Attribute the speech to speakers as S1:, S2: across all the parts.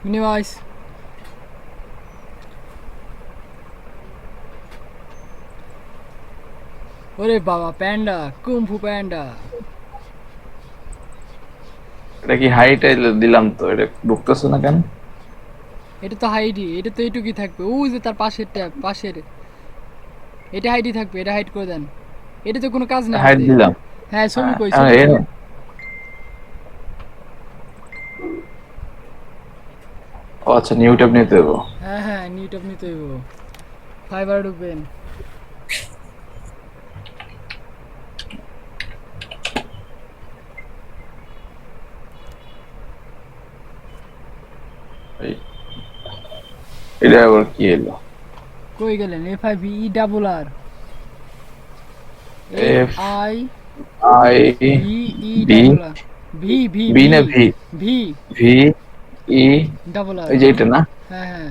S1: Minimise. ওরে বাবা, panda, kung fu panda.
S2: এটা কি হাইট দিলাম তো, এটা ঢুকতেছে না কেন?
S1: এটা তো হাইডি, এটা তো এইটুকুই থাকবে। ওই যে তার পাশের ট্যাব, পাশের এটা হাইডই থাকবে, এটা হাইড করে দেন। এটা তো কোনো কাজ নেই
S2: হাইট
S1: আমাদের।
S2: দিলাম।
S1: হ্যাঁ, ছবি কই,
S2: আহ,
S1: ছবি
S2: এ-
S1: কই?
S2: ও আচ্ছা, নিউ ট্যাব নিতে দেবো।
S1: হ্যাঁ হ্যাঁ, নিউটপ নিতে হইব। ফাইবার ঢুকবেন।
S2: এই- এটা আবার কি এলো?
S1: কই গেলেন? FIVE F
S2: F
S1: I
S2: I
S1: V E
S2: B,
S1: double R V V
S2: B
S1: V
S2: না V?
S1: V
S2: V E,
S1: double R
S2: ওই যে এটা না?
S1: হ্যাঁ হ্যাঁ।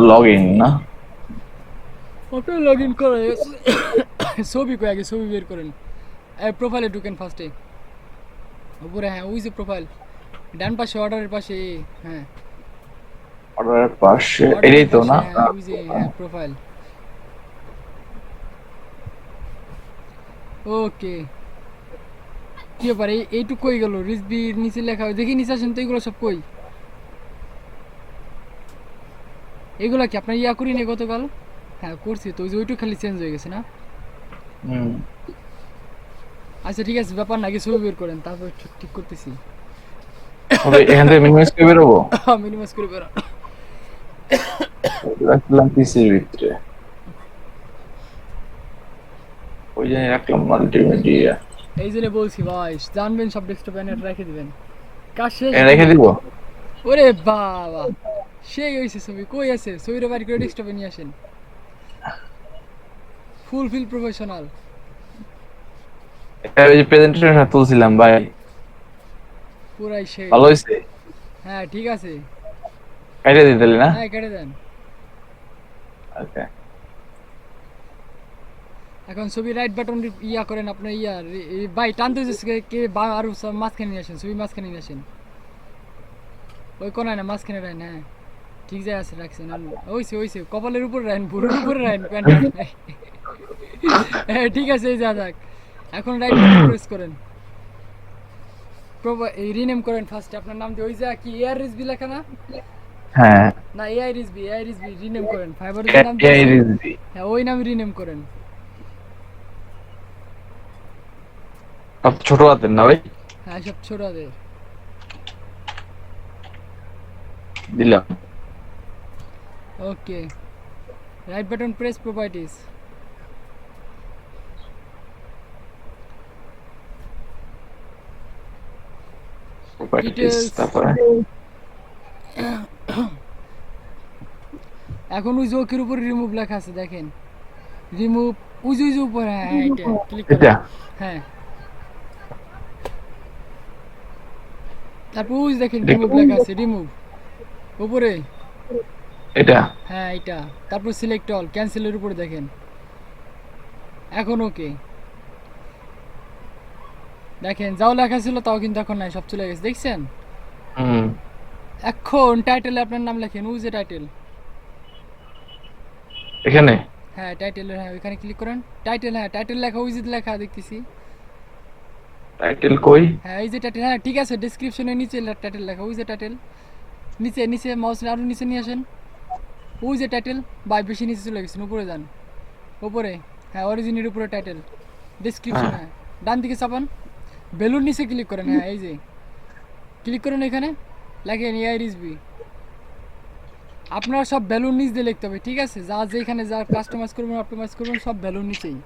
S2: লগ ইন না?
S1: আপনার লগ ইন করা হয়ে গেছে। ছবি কই, আগে ছবি বের করেন। প্রোফাইলে ঢুকেন ফার্স্টে। উপরে হ্যাঁ, ওই যে প্রোফাইল, ডান পাশে অর্ডারের পাশে। হ্যাঁ,
S2: অর্ডারের পাশে
S1: অর্ডারের
S2: এটাই তো
S1: পাশে,
S2: না?
S1: হ্যাঁ ওই যে, হ্যাঁ প্রোফাইল। ওকে। কি ব্যাপার, এইটুক কই গেল? রিজবির নিচে লেখা, দেখি নিচে আসেন তো, এগুলো সব কই? এগুলা কি আপনার ইয়া করি নাই গতকাল? হ্যাঁ করছি তো, ওই যে ওইটুক খালি চেঞ্জ হয়ে গেছে না?
S2: হুম।
S1: আচ্ছা ঠিক আছে, ব্যাপার না, আগে ছবি বের করেন, তারপর ঠিক ঠিক করতেছি।
S2: ওকে, এখান থেকে মিনিমাইজ করে বেরোবো।
S1: মিনিমাইজ করে বেরো।
S2: রাখলাম পিসির ভিতরে, ওই জন্য রাখলাম মাল্টিমিডিয়া।
S1: এই জন্য বলছি ভাই, জানবেন সব ডেস্কটপ এনে রেখে দিবেন, কাজ শেষ
S2: এখানে রেখে
S1: দিনে।
S2: দিব।
S1: ওরে বাবা, সেই হয়েছে। ছবি কই আছে? ছবিটা বাড়ি করে ডেস্কটপে নিয়ে আসেন। Full fill professional.
S2: এটা ওই যে প্রেজেন্টেশন তুলছিলাম ভাই,
S1: পুরাই সেই।
S2: ভালো হয়েছে।
S1: হ্যাঁ ঠিক আছে।
S2: কাইটা দিতে না?
S1: হ্যাঁ কেটে দেন।
S2: ওকে।
S1: এখন ছবি রাইট বাটন ইয়া করেন, আপনার ইয়া বাই টানতে কে আর মাঝখানে নিয়ে আসেন, ছবি মাঝখানে নিয়ে আসেন। ওই কোনায় না, মাঝখানে রাখেন। হ্যাঁ ঠিক যায় আছে, রাখছেন। আর ওইছে ওইছে, কপালের উপরে রাখেন, বুড়োর উপরে রাখেন, প্যান্টের। হ্যাঁ ঠিক আছে, এই যা যাক। এখন রাইট বাটন প্রেস করেন, এই রিনেম করেন ফার্স্টে আপনার নাম দিয়ে। ওই যা কি এআর রিজবি লেখা না?
S2: হ্যাঁ,
S1: না, এআই রিজবি রিনেম করেন। ফাইবারের যে নাম
S2: এই
S1: দিয়েছেন,
S2: রিজবি।
S1: হ্যাঁ ওই নামে রিনেম করেন।
S2: সব ছোট হাতের না ভাই?
S1: হ্যাঁ সব ছোটদের।
S2: দিলাম।
S1: Okay, right button press, properties.
S2: Properties,
S1: details.
S2: তারপরে
S1: এখন ওই চৌকির উপরে রিমুভ লেখা আছে, দেখেন। রিমুভ, উজু উজু উপরে, হ্যাঁ হ্যাঁ এটা ক্লিক করেন।
S2: এটা
S1: হ্যাঁ, তারপর ওই দেখেন
S2: এটা
S1: রিমুভ লেখা আছে, রিমুভ উপরে।
S2: এটা
S1: হ্যাঁ এটা, তারপর সিলেক্ট অল, ক্যান্সেলের উপরে দেখেন। এখন ওকে, দেখেন যাও লেখা ছিল তাও কিন্তু এখন নাই, সব চলে গেছে, দেখছেন?
S2: হুম।
S1: এখন টাইটেলে আপনার নাম লেখেন, ওই যে টাইটেল।
S2: এখানে
S1: হ্যাঁ টাইটেল, হ্যাঁ ওইখানে ক্লিক করেন। টাইটেল, হ্যাঁ টাইটেল লেখা, ওই যে লেখা দেখতেছি।
S2: টাইটেল কই?
S1: হ্যাঁ এই যে টাইটেল, হ্যাঁ ঠিক আছে, ডিসক্রিপশনের নিচে টাইটেল লেখা, ওই যে টাইটেল। নিচে নিচে মাউস আরো নিচে নিয়ে আসেন। ওই যে টাইটেল, বাই বেশি নিচে চলে গেছেন, উপরে যান, উপরে। হ্যাঁ অরিজিনের উপরে টাইটেল, ডিসক্রিপশন,
S2: হ্যাঁ,
S1: হ্যাঁ ডান দিকে চাপান, বেলুন নিচে ক্লিক করেন। হ্যাঁ এই যে ক্লিক করেন, এখানে লেখেন এআই রিজবি। আপনারা সব বেলুন নিচ দিয়ে লিখতে হবে, ঠিক আছে? যা যেখানে যা কাস্টমাইজ করবেন, অপটিমাইজ করবেন, সব বেলুন নিচেই।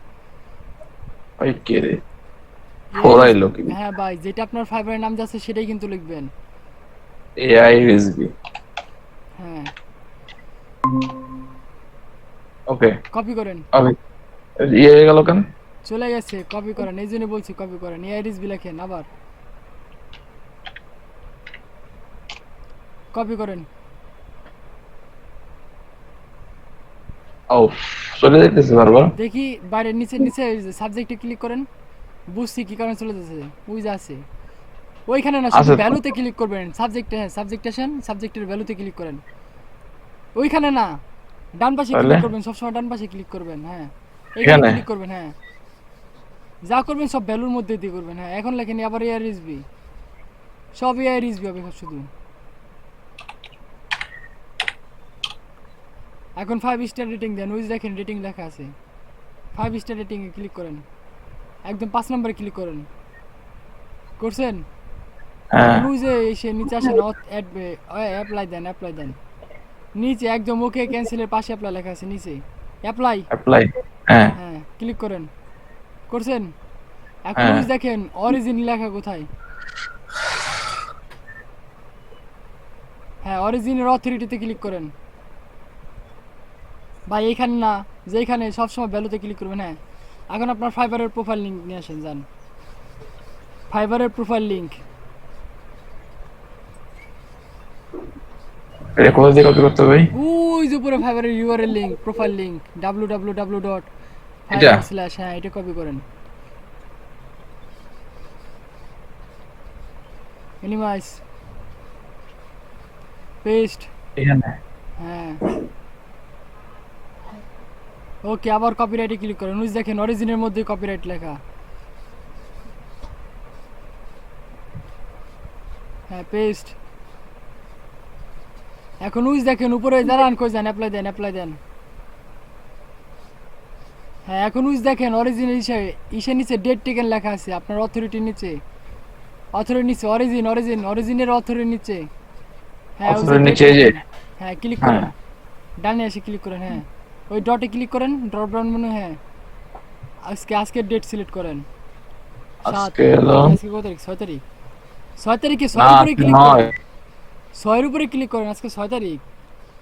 S2: ওই কে রে,
S1: এআই
S2: ফোর আইলো
S1: রিজবি,
S2: কি?
S1: হ্যাঁ ভাই, যেটা আপনার ফাইবারের নাম যাচ্ছে সেটাই কিন্তু লিখবেন।
S2: এআই রিজবি।
S1: হ্যাঁ,
S2: ওকে।
S1: কপি করেন।
S2: ওকে, ইয়ে হয়ে গেল কেন?
S1: চলে গেছে, কপি করেন, এই জন্য বলছি কপি করেন। এআই রিজবি লেখেন, আবার কপি করেন।
S2: ও চলে যাইতেছে বারবার।
S1: দেখি বাইরে নিচে নিচে সাবজেক্টে ক্লিক করেন, বুঝছি কি কারণে চলে যাচ্ছে, ওই যে আছে ওইখানে না, শুধু
S2: আছে তো।
S1: ভ্যালুতে ক্লিক করবেন, সাবজেক্টে, হ্যাঁ সাবজেক্টেশন, সাবজেক্টের ভ্যালুতে ক্লিক করেন, ওইখানে না, ডান পাশে
S2: তাহলে
S1: ক্লিক করবেন, সবসময় ডান পাশে ক্লিক করবেন, হ্যাঁ এইখানে
S2: এখানে
S1: ক্লিক করবেন, হ্যাঁ যা করবেন সব ভ্যালুর মধ্যে দিয়ে করবেন, হ্যাঁ এখন লেখেন আবার এআর ইসবি, সব এআর ইসবি হবে শুধু। এখন 5 স্টার রেটিং দেন, ওই যে দেখেন রেটিং লেখা আছে, 5 স্টার রেটিং এ ক্লিক করেন, একদম 5 নম্বরে ক্লিক করেন, করছেন?
S2: হ্যাঁ
S1: এখন ওই যে এসে নিচে আসেন, অ্যাপ্লাই দেন, অ্যাপ্লাই দেন, নিচে একদম ওকে ক্যান্সেলের পাশে অ্যাপ্লাই লেখা আছে নিচে, অ্যাপ্লাই,
S2: অ্যাপ্লাই হ্যাঁ
S1: হ্যাঁ ক্লিক করেন, করছেন? এখন
S2: হ্যাঁ
S1: ওই যে দেখেন অরিজিন লেখা কোথায়, হ্যাঁ অরিজিনের অথরিটিতে ক্লিক করেন ভাই, এইখানে না, যেখানে সবসময় ভ্যালুতে ক্লিক করবেন, হ্যাঁ এখন আপনার ফাইবারের প্রোফাইল লিঙ্ক নিয়ে আসেন, যান ফাইবারের প্রোফাইল লিঙ্ক,
S2: এটা কোথা দিয়ে কপি করতে হবে ভাই?
S1: ওই যে উপরে ফাইবারের ইউআরএল লিঙ্ক, প্রোফাইল লিঙ্ক
S2: এটা
S1: www.fiverr/ হ্যাঁ এটা কপি করেন, মিনিমাইজ, পেস্ট,
S2: এখানে
S1: হ্যাঁ ওকে, আবার কপিরাইটে ক্লিক করেন, ওই যে দেখেন অরিজিনের মধ্যে কপিরাইট লেখা, হ্যাঁ পেস্ট, এখন ওই যে দেখেন উপরে দাঁড়ান, কই যান, অ্যাপ্লাই দেন, অ্যাপ্লাই দেন, হ্যাঁ এখন ওই যে দেখেন অরিজিন ইসে নিচে ডেট টেকেন লেখা আছে, আপনার অথরিটির নিচে, অথরিটির নিচে অরিজিনের অথরিটির নিচে, হ্যাঁ ওই যে
S2: অথরের
S1: ডেট
S2: নিচে এই যে
S1: টেকেন, হ্যাঁ ক্লিক
S2: হ্যাঁ
S1: করেন, ডানে এসে ক্লিক করেন, হ্যাঁ ওই ডটে ক্লিক করেন, ড্রপ ডাউন মেনু, হ্যাঁ আজকের ডেট সিলেক্ট করেন, 7,
S2: আজকে হলো
S1: আজকে কত তারিখ, 6 তারিখ, 6 তারিখে
S2: না
S1: 6 উপরে ক্লিক করেন,
S2: নয়
S1: 6 উপরে ক্লিক করেন, আজকে 6 তারিখ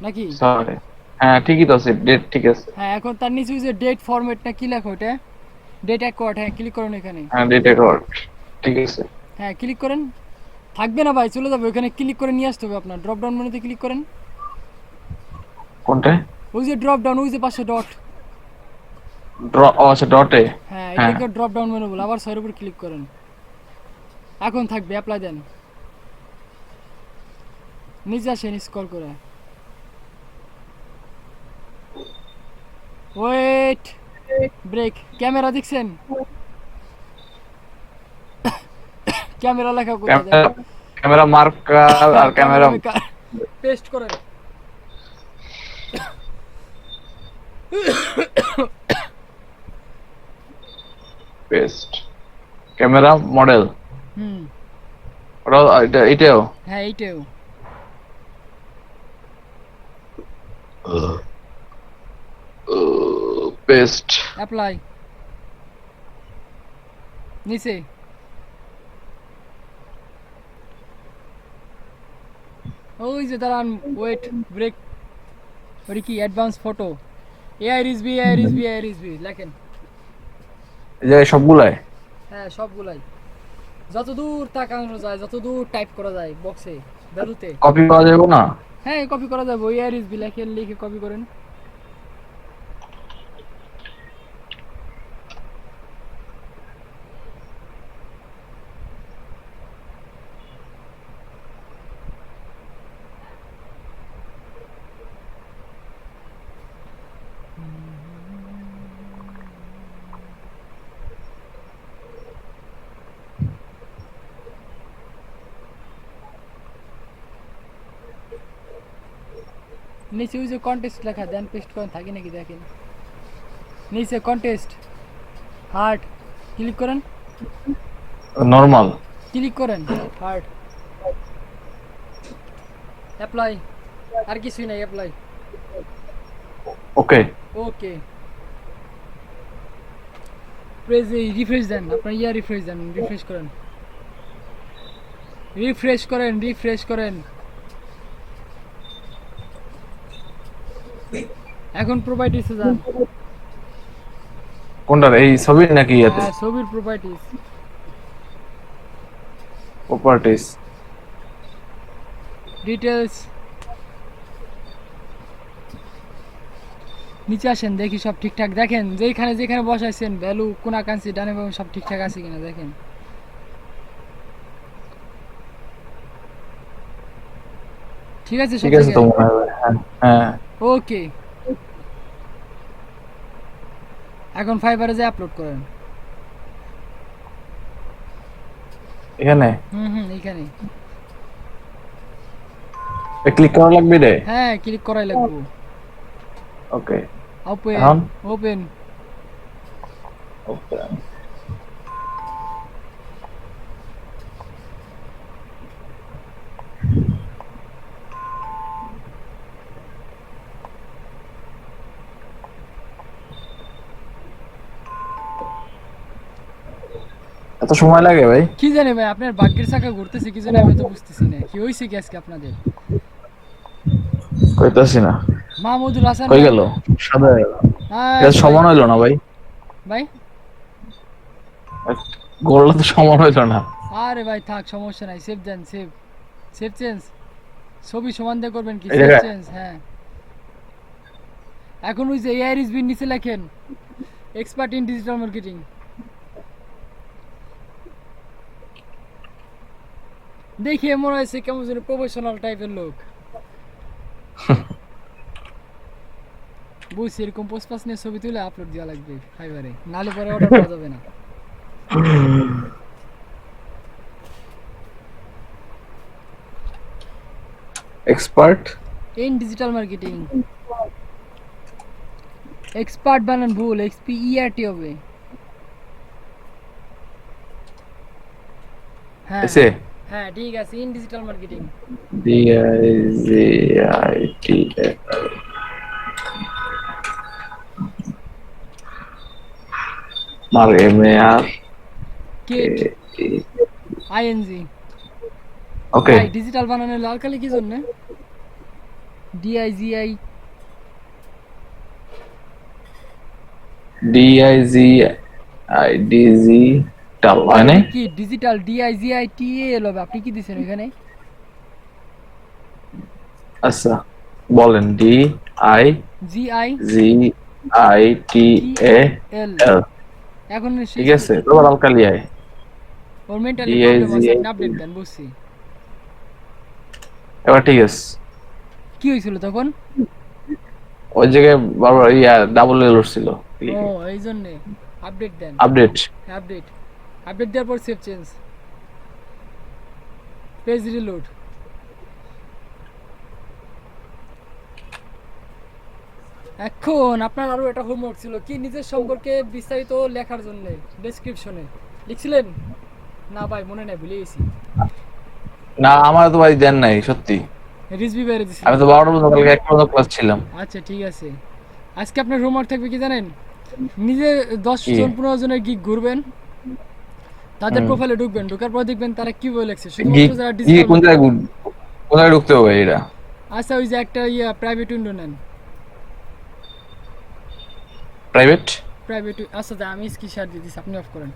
S1: নাকি,
S2: সরি হ্যাঁ ঠিকই তো আছে ডেট ঠিক আছে।
S1: হ্যাঁ এখন তার নিচে ওই যে ডেট ফরম্যাট না কি লেখা ওটা, ডেট অ্যাকোয়ার্ড, হ্যাঁ ক্লিক করুন এখানে,
S2: হ্যাঁ ডেট রেকর্ড ঠিক আছে।
S1: হ্যাঁ ক্লিক করেন, থাকবে না ভাই চলে যাবে, ওখানে ক্লিক করে নিয়ে আসতে হবে আপনার, ড্রপ ডাউন মেনুতে ক্লিক করেন,
S2: কোনটায়?
S1: ওই যে ড্রপ ডাউন, ওই যে পাশে ডট,
S2: ড্র ও আচ্ছা ডটে
S1: হ্যাঁ
S2: হ্যাঁ
S1: এটাকে ড্রপ ডাউন মেনু বলে, আবার 6 উপর ক্লিক করেন, এখন থাকবে, অ্যাপ্লাই দেন, নিচে আসেন স্ক্রল করে, ওয়েট, ব্রেক, ক্যামেরা দেখছেন, ক্যামেরা লেখা কোথায়
S2: ক্যামেরা
S1: দেখেন,
S2: ক্যামেরা মার্কার আর ক্যামেরা
S1: পেস্ট করেন,
S2: পেস্ট ক্যামেরা মডেল
S1: হুম
S2: ওটা এটাও
S1: হ্যাঁ এইটাও,
S2: পেস্ট
S1: অ্যাপ্লাই, নিচে, ওই যে দাঁড়ান, ওয়েট, ব্রেক, ওটা কি অ্যাডভান্স ফটো, এআই রিসবি লেখেন,
S2: এই যে সবগুলাই
S1: হ্যাঁ সবগুলাই, যত দূর তাকানো যায়, যত দূর টাইপ করা যায় বক্সে ভ্যালুতে,
S2: কপি পাওয়া যাবে না?
S1: হ্যাঁ কপি করা যাবে, এআই রিসবি লিখে কপি করেন, নিচে ওই যে কন্টেস্ট লেখা, দেন পেস্ট করেন, থাকে নাকি দেখেন, নিচে কন্টেস্ট, হার্ট, ক্লিক করেন,
S2: নরমাল
S1: ক্লিক করেন, হার্ট, অ্যাপ্লাই, আর কিছুই নাই, অ্যাপ্লাই,
S2: ওকে
S1: ওকে, প্রেস এই রিফ্রেশ দেন, আপনার রিফ্রেশ দেন, রিফ্রেশ করেন, রিফ্রেশ করেন, এখন প্রপার্টিসে যান,
S2: কোনটার এই ছবি নাকি ইয়াতে
S1: হ্যাঁ ছবির প্রপার্টিস,
S2: প্রপার্টিজ
S1: ডিটেলস, নিচে আসেন দেখি সব ঠিকঠাক দেখেন, যেখানে যেখানে বসাইছেন ভ্যালু কোনা কাঞ্চি ডানে বামে সব ঠিকঠাক আছে কিনা দেখেন। ঠিক আছে সব
S2: ঠিক আছে তো
S1: জায়গায়?
S2: মনে হয় ভাই। হ্যাঁ হ্যাঁ
S1: ওকে, এখন ফাইবারে যে আপলোড করেন।
S2: এখানে
S1: এইখানে।
S2: ক্লিক করা লাগবে রে।
S1: হ্যাঁ ক্লিক করাই লাগবো।
S2: ওকে
S1: ওপেন।
S2: এখন
S1: ওপেন।
S2: ওকে এত সময় লাগে ভাই?
S1: কি জানি ভাই আপনার ভাগ্যের চাকা ঘুরতেছে কি জানি, আমি তো বুঝতেছি না কি হয়েছে কি আজকে আপনাদের।
S2: কইতাছি না
S1: মাহমুদুল হাসান
S2: কই
S1: ভাই।
S2: গেল, সাদা হয়ে গেল। এটা
S1: আচ্ছা ভাই।
S2: সমান হইলো না ভাই,
S1: ভাই
S2: গোলটা তো সমান হইলো না।
S1: আরে ভাই থাক সমস্যা নাই, সেভ দেন, সেভ। Save change. ছবি সমান দিয়ে করবেন কি,
S2: এই
S1: সেভ
S2: জায়গায়
S1: চেঞ্জ, হ্যাঁ। এখন ওই যে এআর ইস বিন নিচে লেখেন এক্সপার্ট ইন ডিজিটাল মার্কেটিং। দেখে মনে হয়েছে কেমন যেন প্রফেশনাল টাইপের লোক। বুঝছি, এরকম পোস্ট পাস নিয়ে ছবি তুলে আপলোড দেওয়া লাগবে ফাইবারে, নালে পরে অর্ডার পাওয়া যাবে না।
S2: Expert
S1: in digital marketing. Expert বানান ভুল, এক্সপিইআরটি হবে। হ্যাঁ
S2: এসে
S1: হ্যাঁ ঠিক আছে, ইন ডিজিটাল মার্কেটিং।
S2: DIGIT মার MAR
S1: কেট আইএনজি।
S2: ওকে
S1: ভাই ডিজিটাল বানানোর লাল কালি কি জন্য? ডিআইজিআই
S2: DIGIDG টাল হয় নাই?
S1: কি ডিজিটাল ডিআইজিআই টিএল হবে, আপনি কি দিছেন ওখানে?
S2: আচ্ছা বলেন
S1: জিআই টিএল।
S2: DIGITAL
S1: এখন
S2: ঠিক আছে তোমার আলকালি আয়
S1: ওর মেন্টালি প্রবলেম আছে, আপনি আপডেট
S2: DIGIT
S1: দেন, বুঝছি।
S2: এবার ঠিক আছে।
S1: কি হয়েছিল তখন?
S2: ওই জায়গায় বারবার ডাবল এল উঠছিল
S1: ও এই জন্যে আপডেট দেন।
S2: আপডেট।
S1: আপডেট। আপডেট দেওয়ার পর সেভ চেঞ্জ, পেজ রিলোড। এখন আপনার আরো একটা হোমওয়ার্ক ছিল কি, নিজের সম্পর্কে বিস্তারিত লেখার জন্য ডেসক্রিপশনে লিখছিলেন না? ভাই মনে নাই, ভুলে গেছি।
S2: না আমার তো ভাই দেন নাই সত্যি,
S1: রিজবি বাইরে
S2: আমি
S1: দিছিলেন।
S2: তো 12টা পর্যন্ত কালকে 1 পর্যন্ত ক্লাস ছিলাম।
S1: আচ্ছা ঠিক আছে, আজকে আপনার হোমওয়ার্ক থাকবে কি জানেন? নিজে 10
S2: কি?
S1: জন 15 জনের গিগ ঘুরবেন, তাদের
S2: হুম।
S1: প্রোফাইলে ঢুকবেন, ঢোকার পর দেখবেন তারা কিভাবে লেখছে,
S2: গিগ
S1: শুধুমাত্র যারা
S2: গিগ
S1: ডিজিটাল।
S2: কোন জায়গায় কোন জায়গায় ঢুকতে হবে এটা?
S1: আচ্ছা ওই যে একটা প্রাইভেট উইন্ডো নেন।
S2: প্রাইভেট
S1: প্রাইভেট, আচ্ছা আমি স্ক্রিন শেয়ার দিয়ে দিচ্ছি, আপনি অফ করেন।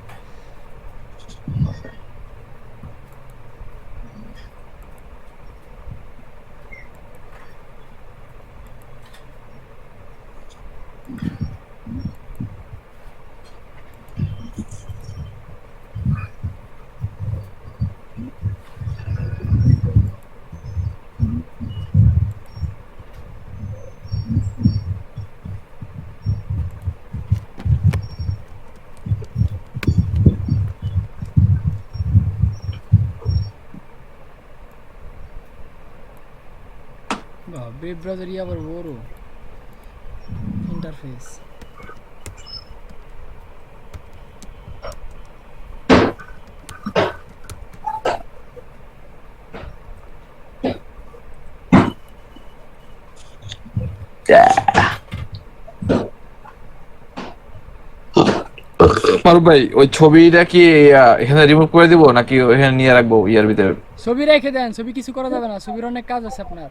S1: ওয়েব ব্রাউজার আবার বড় ইন্টারফেস।
S2: মারুফ ভাই ওই ছবিটা কি এখানে রিমুভ করে দিব নাকি এখানে নিয়ে রাখবো ইয়ার ভিতরে?
S1: ছবি রেখে দেন, ছবি কিছু করা যাবে না, ছবির অনেক কাজ আছে আপনার।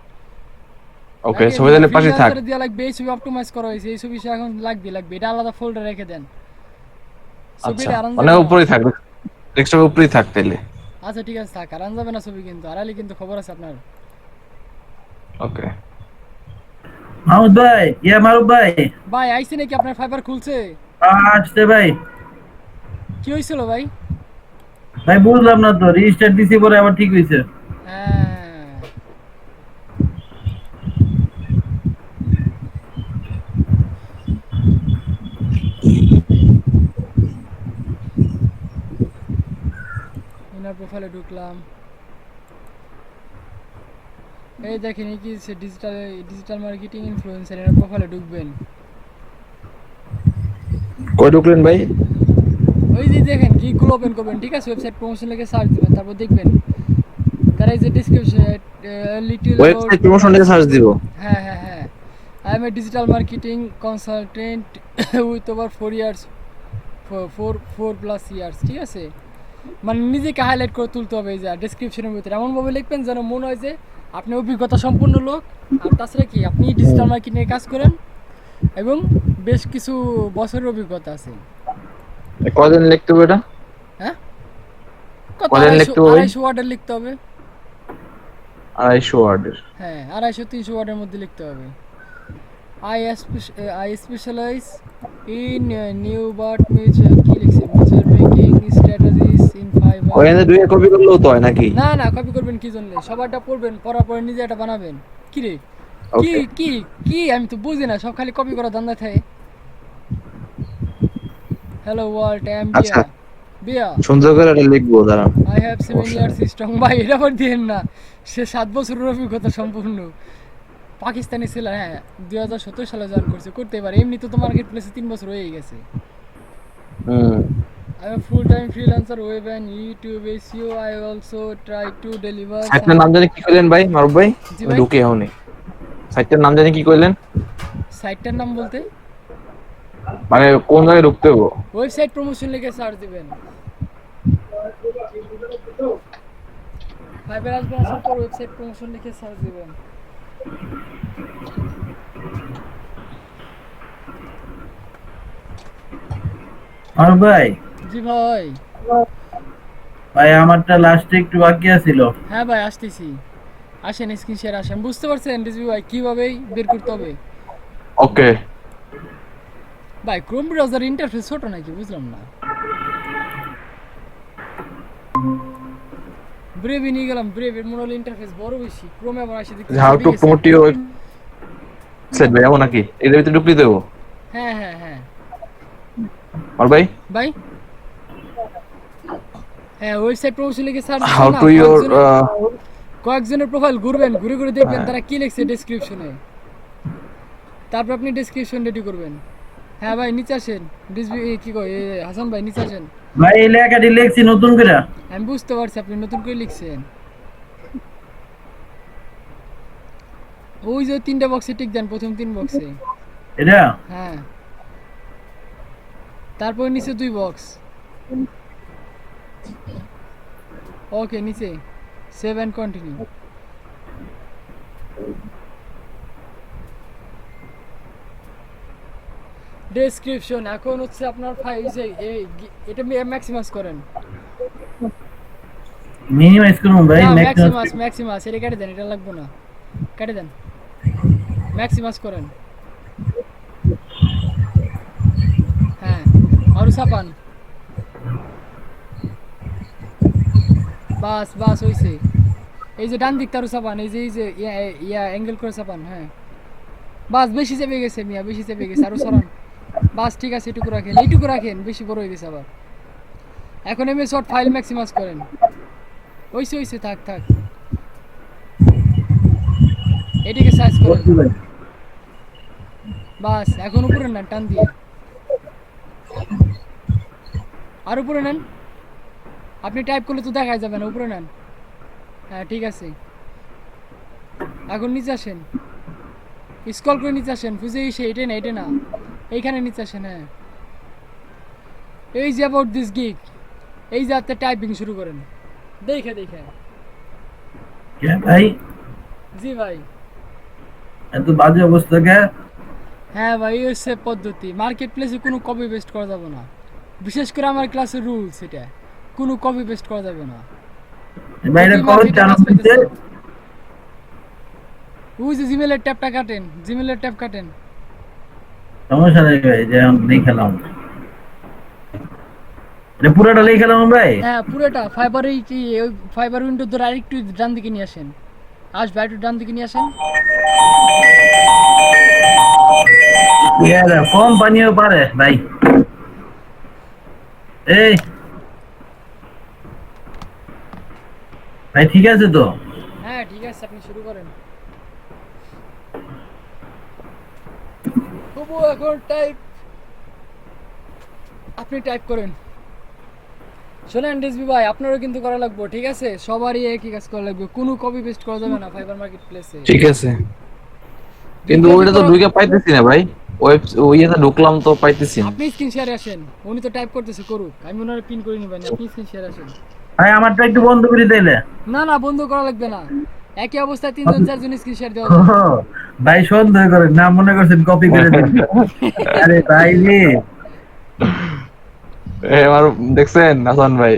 S2: ওকে ছবি তাহলে পাশে থাক।
S1: ফ্রিল্যান্সারে দেওয়া লাগবে, এই ছবি অপটিমাইজ করা হয়েছে, এই ছবি এখন লাগবে, এটা আলাদা ফোল্ডার রেখে দেন।
S2: আচ্ছা
S1: ছবিটা আরাম
S2: মানে
S1: যাবে না।
S2: উপরেই থাক, ডেস্কটপের উপরেই থাক তাহলে।
S1: আচ্ছা ঠিক আছে থাক, আরাম যাবে না ছবি, কিন্তু আড়ালে কিন্তু খবর আছে আপনার।
S2: ওকে
S3: মাহমুদ ভাই, মারুফ ভাই।
S1: ভাই আইছে নাকি আপনার ফাইবার খুলছে?
S3: আসছে ভাই।
S1: কি হয়েছিল ভাই?
S3: ভাই বুঝলাম না তো, রেজিস্টার দিছি পরে আবার ঠিক হয়েছে।
S1: হ্যাঁ, ইনার প্রোফাইলে ঢুকলাম। এই দেখেন এই কি ডিজিটাল ডিজিটাল মার্কেটিং ইনফ্লুয়েন্সার, এর প্রোফাইলে ঢুকবেন।
S2: কই ঢুকলেন ভাই?
S1: ওই যে দেখেন গিকগুলো ওপেন করবেন, ঠিক আছে? ওয়েবসাইট প্রমোশন লিখে সার্চ দিবেন, তারপর দেখবেন তারা এই যে description little about.
S2: Website promotion দিয়ে সার্চ দিব।
S1: হ্যাঁ হ্যাঁ হ্যাঁ, I M A digital marketing consultant with over 4 years, 4+ years, ঠিক আছে? মানে নিজেকে হাইলাইট করে তুলতে হবে। এই যে ডেসক্রিপশনের ভিতরে এমনভাবে লিখবেন যেন মনে হয় যে আপনি অভিজ্ঞতা সম্পন্ন লোক। আর তাছাড়া কি আপনি ডিজিটাল মার্কেটিংয়ে কাজ করেন এবং বেশ কিছু বছরের অভিজ্ঞতা আছে।
S2: কদিন লিখতে হবে এটা?
S1: হ্যাঁ, কত
S2: কদিন
S1: 250
S2: লিখতে হবে?
S1: 250 ওয়ার্ডের লিখতে হবে।
S2: 250 ওয়ার্ডের।
S1: হ্যাঁ, 250-300 ওয়ার্ডের মধ্যে লিখতে হবে। I specialize in new but major কি লিখছে, major making strategies in fiber।
S2: ওখানে দুই কপি করলেও তো হয় নাকি?
S1: না না, কপি করবেন কি জন্য? সবারটা পড়বেন, পড়ার পরে নিজে একটা বানাবেন। কি রে, কি
S2: ওকে।
S1: কি কি আমি তো বুঝি না, সব খালি কপি করা ধান্দা থাকে। হ্যালো ওয়ার্ল্ড, আই এম বিয়া।
S2: আচ্ছা,
S1: বিয়া,
S2: সুন্দর করে এটা লিখবো, দাঁড়ান।
S1: I have 7 years strong. ভাই এটা আবার দিয়েন না, সে 7 বছরের অভিজ্ঞতা সম্পূর্ণ পাকিস্তানি ছেলে। হ্যাঁ, 2017 সালে জয়েন করছে, করতে পারে। এমনি তো মার্কেট প্লেসে 3 বছর হয়ে গেছে।
S2: হুম।
S1: I am full time freelancer, web and YouTube SEO. I also try to deliver
S2: সাইটের নাম জানি কি কইলেন ভাই, মারুফ ভাই?
S1: জি
S2: আমি
S1: ভাই,
S2: ঢুকে হওনি। সাইটের নাম জানি কি কইলেন?
S1: সাইটটার নাম বলতে
S2: মানে কোন জায়গায় ঢুকতে হবে?
S1: ওয়েবসাইট প্রমোশন লিখে সার্চ দিবেন। ফাইবার আসবে, আসার পর ওয়েবসাইট প্রমোশন লিখে সার্চ দিবেন।
S3: মারুফ ভাই,
S1: জি ভাই।
S3: আমারটা লাস্টে একটু বাকি আছিল।
S1: হ্যাঁ ভাই, আসতেছি। আসেন, স্ক্রিন শেয়ার আসেন। বুঝতে পারছেন রিজভি ভাই কিভাবে বের করতে হবে?
S2: ওকে।
S1: ভাই ক্রোম ব্রাউজার ইন্টারফেস ছোট নাকি, বুঝলাম না। ব্রেভে নিয়ে গেলাম, ব্রেভের মনে হলো ইন্টারফেস বড় বেশি। ক্রোমে আবার আসে দেখতে
S2: হাউ
S1: ছোট
S2: টু
S1: গেছে।
S2: প্রমোট ইউর ওয়েবসাইট ভাই, এমন নাকি? এর ভিতরে ঢুকতে দেবো?
S1: হ্যাঁ হ্যাঁ হ্যাঁ
S2: মারুফ ভাই,
S1: ভাই, হ্যাঁ ওয়েবসাইট প্রমোশন লিখে সার্চ
S2: হাউ
S1: দিবেন না,
S2: টু ইউর
S1: কয়েকজনের প্রোফাইল ঘুরবেন, ঘুরে ঘুরে দেখবেন তারা কি লিখছে ডেসক্রিপশনে। তারপর আপনি ডেসক্রিপশন রেডি করবেন। হ্যাঁ ভাই, নিচে আসেন। কি কয় হাসান ভাই, নিচে আসেন।
S3: ভাই এই লেখাটি লিখছি নতুন করে।
S1: আমি বুঝতে পারছি আপনি নতুন করে লিখছেন। ওই যে 3টা বক্সে টিক দেন, প্রথম 3 বক্সে।
S3: এটা
S1: হ্যাঁ, তারপর নিচে 2 বক্স। ওকে, নিচে সেভ এন্ড কন্টিনিউ। ডেসক্রিপশন এখন হচ্ছে আপনার ফাইল যে এটা ম্যাক্সিমাইজ করেন।
S3: মিনিমাইজ করুন ভাই,
S1: না,
S3: ম্যাক্সিমাম।
S1: ম্যাক্সিমাস এটা কেটে দেন, এটা লাগবে না, কেটে দেন। ম্যাক্সিমাস করেন। হ্যাঁ, আরো ছাপান। বাস বাস হইছে। এই যে ডান দিকটা আরো ছাপান, এই যে অ্যাঙ্গেল করে ছাপান। হ্যাঁ, বাস বেশি চেপে গেছে মিয়া, বেশি চেপে গেছে, আরো সরান। বাস ঠিক আছে, এটুকু রাখেন, এইটুকু রাখেন, বেশি বড় হয়ে গেছে আবার। এখন এমএস শর্ট ফাইল ম্যাক্সিমাস করেন। হইছে হইছে, থাক থাক। এটিকে সাইজ করেন। বাস এখন উপরে নেন টান দিয়ে, আর উপরে নেন। আপনি টাইপ করলে তো দেখাই যাবে না, উপরে নেন। হ্যাঁ ঠিক আছে, এখন নিচে আসেন, স্ক্রল করে নিচে আসেন। খুঁজে এসে এটা না, এটা না, এইখানে নিচে আসেন। হ্যাঁ, এই যে অ্যাবাউট দিস গিগ, এই যে আপনি টাইপিং শুরু করেন দেখে দেখে।
S3: ভাই
S1: জি ভাই।
S3: এত বাজে অবস্থা কে?
S1: হ্যাঁ ভাই, এই হচ্ছে পদ্ধতি। মার্কেট প্লেসে কোনো কপি পেস্ট করা যাবে না, বিশেষ করে আমার ক্লাসের রুলস এটা, কোনো কপি পেস্ট করা যাবে না।
S3: ভাই এটা কবে চালু হয়েছে?
S1: ওই যে জিমেলের ট্যাপটা কাটেন, জিমেলের ট্যাপ কাটেন।
S3: সমস্যা নেই ভাই, যে এখন নেই খেলাম, এটা পুরোটা নেই খেলাম ভাই।
S1: হ্যাঁ পুরোটা ফাইবারেই কি ওই ফাইবার উইন্ডো ধরে আরেকটু ডান দিকে নিয়ে আসেন, আসবে একটু ডান দিকে নিয়ে আসেন।
S3: কম পানিও পারে ভাই। এই ভাই ঠিক আছে তো?
S1: হ্যাঁ ঠিক আছে, আপনি শুরু করেন। তবু এখন টাইপ, আপনি টাইপ করেন। শোনেন ডিসবি ভাই, আপনারও কিন্তু করা লাগবে, ঠিক আছে? সবারই একই কাজ করা লাগবে, কোনো কপি পেস্ট করা যাবে না ফাইবার মার্কেট প্লেসে।
S2: ঠিক আছে, কিন্তু ওইটা তো ঢুকে পাইতেছি না ভাই। ওইটা ঢুকলাম তো পাইতেছি না।
S1: আপনি স্ক্রিন শেয়ারে আসেন, উনি তো টাইপ করতেছে করুক, আমি ওনারে পিন করে নিবেন, আপনি স্ক্রিন শেয়ারে আসেন।
S3: ভাই আমারটা একটু বন্ধ করে দিলে।
S1: না না বন্ধ করা লাগবে না, একই অবস্থায় তিনজন চারজন স্ক্রিন শেয়ার দেওয়া
S3: ও,
S1: যাবে।
S3: ভাই সন্দেহ করেন না, মনে করছেন কপি করে দিন। আরে ভাই রে,
S2: আমার দেখছেন হাসান ভাই?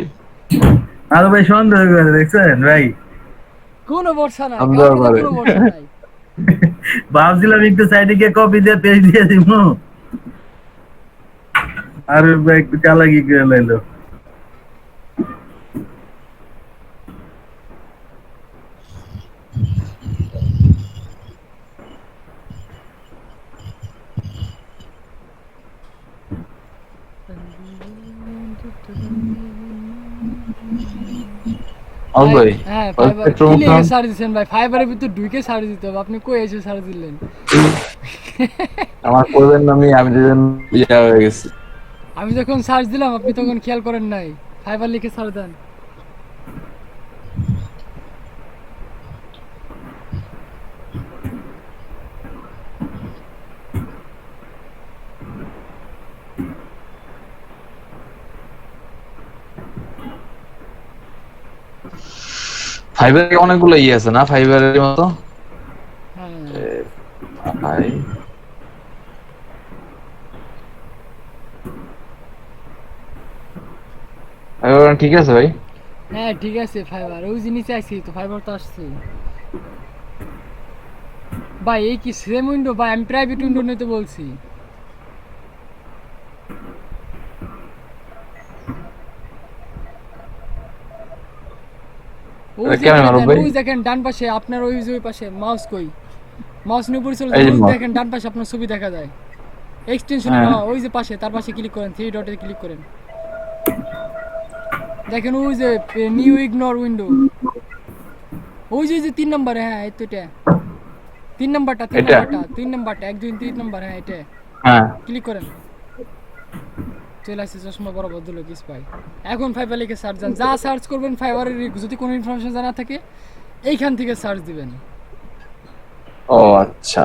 S3: আরো ভাই সন্দেহ করে দেখছেন ভাই।
S1: কোনো ভরসা নাই,
S2: সন্দেহ
S1: কারোর
S2: করে।
S1: কোনো ভরসা নাই।
S3: ভাবছিলাম একটু সাইডে গিয়ে কপি দিয়ে পেস্ট দিয়ে দিব, আর ভাই একটু চালাকি করে লাইলো।
S2: ভাই
S1: হ্যাঁ
S2: ওই
S1: ফাইবার
S2: পেট্রোল
S1: কি
S2: মুখলাম।
S1: লিখে সার্চ দিচ্ছেন ভাই? ফাইবারের ভিতর ঢুকে সার্চ দিতে হবে, আপনি কই এসে সার্চ দিলেন?
S2: আমার করবেন না, আমি যেদিন ইয়া হয়ে গেছি।
S1: আমি যখন সার্চ দিলাম আপনি তখন খেয়াল করেন নাই, ফাইবার লিখে সার্চ দেন।
S2: ফাইবারে অনেকগুলো ইয়ে আছে না ফাইবারের মতো?
S1: হ্যাঁ
S2: ভাই ফাইবার ঠিক আছে ভাই।
S1: হ্যাঁ ঠিক আছে, ফাইবার ওই জিনিস আইছি তো, ফাইবার তো আসছে ভাই। এই কি সেম উইন্ডো ভাই? আমি প্রাইভেট উইন্ডো নিতে বলছি। ওই যে
S2: কেমন
S1: এখানে
S2: মারো
S1: দেন,
S2: ভাই?
S1: ওই দেখেন ডান পাশে আপনার, ওই যে ওই পাশে মাউস কই, মাউস নিয়ে উপরে চলে
S2: এই
S1: যান,
S2: যে
S1: ওই
S2: mouse।
S1: দেখেন ডান পাশে আপনার ছবি দেখা যায় এক্সটেনশনে।
S2: হ্যাঁ।
S1: ওই যে পাশে, তার পাশে ক্লিক করেন, থ্রি ডটে ক্লিক করেন, দেখেন ওই যে নিউ ইগনোর উইন্ডো, ওই যে 3 নম্বরে। হ্যাঁ এই তো এটা 3 নাম্বারটা, 3
S2: এটা?
S1: নাম্বারটা, 3 নাম্বারটা, 1 2 3 নাম্বার। হ্যাঁ এটা
S2: হ্যাঁ
S1: ক্লিক করেন, চলে আসছে চশমা বড় ভদ্রলোক স্পাই। এখন ফাইবার লিখে সার্চ দেন, যা সার্চ করবেন ফাইবারের যদি কোনো ইনফরমেশন জানা থাকে এইখান থেকে সার্চ দিবেন।
S2: ও আচ্ছা।